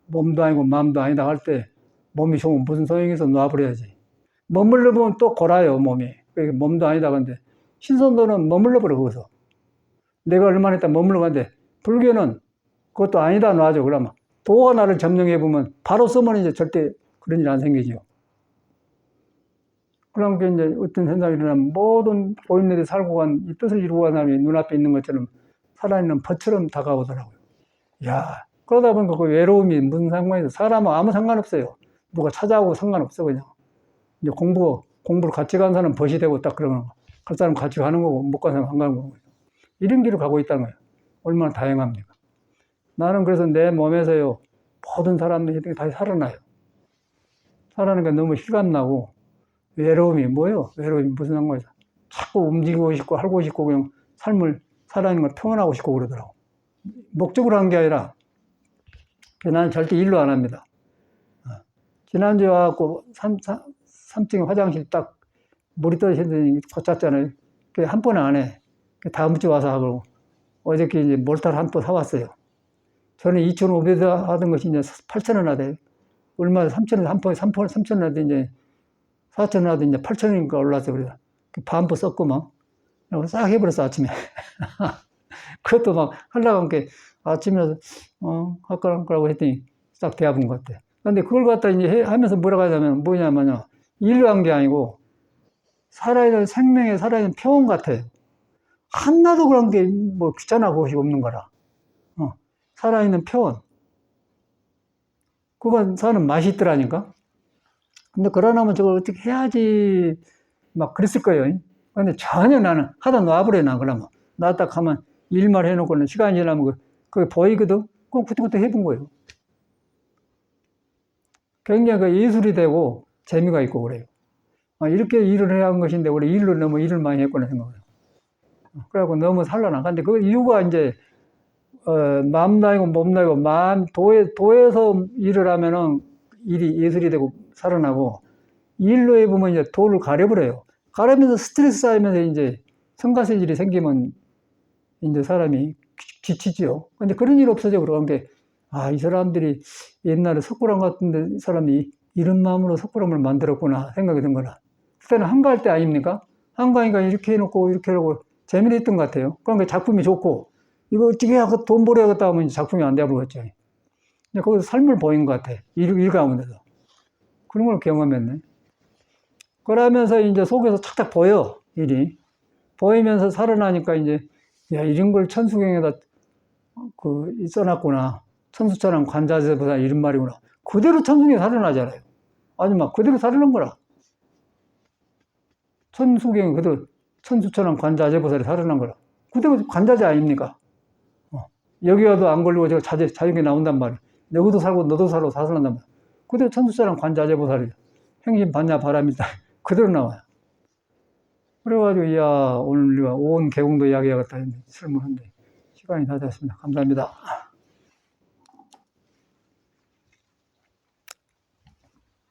몸도 아니고 마음도 아니다 할 때 몸이 좋으면 무슨 소용이 있어 놔버려야지. 머물러 보면 또 골아요 몸이. 그러니까 몸도 아니다 근데 신선도는 머물러 버려 거기서. 내가 얼마나 있다 머물러 가는데 불교는 그것도 아니다 놔줘. 그러면 도가 나를 점령해 보면 바로 쓰면 이제 절대 그런 일 안 생기지요. 그러니까 이제 어떤 현상이 일어나면 모든 보이는 데 살고 간 이 뜻을 이루고 간 사람이 눈앞에 있는 것처럼 살아있는 벗처럼 다가오더라고요. 야, 그러다 보니까 그 외로움이 무슨 상관이 있어. 사람은 아무 상관없어요. 누가 찾아오고 상관없어 그냥. 이제 공부를 같이 간 사람은 벗이 되고 딱 그러는 거. 갈 사람 같이 가는 거고 못 간 사람 안 가는 거고. 이런 길을 가고 있다는 거예요. 얼마나 다행합니까? 나는 그래서 내 몸에서요 모든 사람들이 다시 살아나요. 살아나는 게 너무 실감나고 외로움이 뭐예요? 외로움이 무슨 상관이죠? 자꾸 움직이고 싶고 하고 싶고 그냥 삶을 살아있는 걸 표현하고 싶고 그러더라고. 목적으로 한 게 아니라 나는 절대 일로 안 합니다. 지난주에 와갖고 3층에 화장실 딱 물이 떨어지더니 고쳤잖아요. 한 번에 안 해. 다음 주 와서 하고 어저께 이제 몰타를 한 번 사왔어요. 저는 2,500원 하던 것이 이제 8,000원 하대요. 얼마 3,000원 한 번에 3,000원 하더니 이제 4,000원 하더니 이제 8,000원인가 올랐어. 그래서 반포 썼고 막 싹 해버렸어 아침에. 그것도 막 하려고 한 게 아침에 할까 거라고 했더니 싹 대합은 것 같아. 근데 그걸 갖다 이제 하면서 뭐라고 하자면 뭐냐면요. 일로 한 게 아니고 살아있는 생명에 살아있는 표현 같아요. 하나도 그런 게 뭐 귀찮아 그것이 없는 거라. 살아있는 표현. 그건 사는 맛이 있더라니까. 근데 그러려면 저걸 어떻게 해야지 막 그랬을 거예요. 근데 전혀 나는 하다 놔버려 나 그러면. 나 딱 하면 일만 해놓고는 시간이 지나면 그게 보이거든. 그럼 그때부터 해본 거예요. 굉장히 그 예술이 되고 재미가 있고 그래요. 이렇게 일을 해야 하는 것인데 우리 일로 너무 일을 많이 했구나 생각해요. 그래갖고 너무 살라나. 근데 그 이유가 이제 마음 나이고 몸 나이고 마음 도에서 일을 하면은 일이 예술이 되고 살아나고 일로 해보면 이제 도를 가려버려요. 가려면서 스트레스 쌓이면서 이제 성가세질이 생기면 이제 사람이 지치죠. 근데 그런 일 없어져. 그러는데 이 사람들이 옛날에 석굴암 같은데 이 사람이 이런 마음으로 석굴암을 만들었구나 생각이 든 거라. 그때는 한가할 때 아닙니까? 한가니까 이렇게 해놓고 이렇게 하고 재미를 했던 것 같아요. 그러니까 작품이 좋고 이거 어떻게 하고 돈 벌어야겠다 하면 작품이 안 되어버렸죠. 근데 거기서 삶을 보인 것 같아. 일 가운데서. 그런 걸 경험했네. 그러면서 이제 속에서 착착 보여, 일이. 보이면서 살아나니까 이제, 야, 이런 걸 천수경에다 써놨구나. 천수처럼 관자재보다 이런 말이구나. 그대로 천수경에 살아나잖아요. 아주 막 그대로 살아난 거라. 천수경이 그대로 천수처럼 관자재보살이 살아난 거라. 그대로 관자재 아닙니까? 여기 와도 안 걸리고 제가 자유계 나온단 말이에요. 너도 살고 너도 살고 다 살아난단 말이에요. 그대로 천수처럼 관자재보살이 행심 반야 바람이다. 그대로 나와요. 그래가지고 이야 오늘 우리가 온 개공도 이야기하겠다 했는데 설문한데 시간이 다 됐습니다. 감사합니다.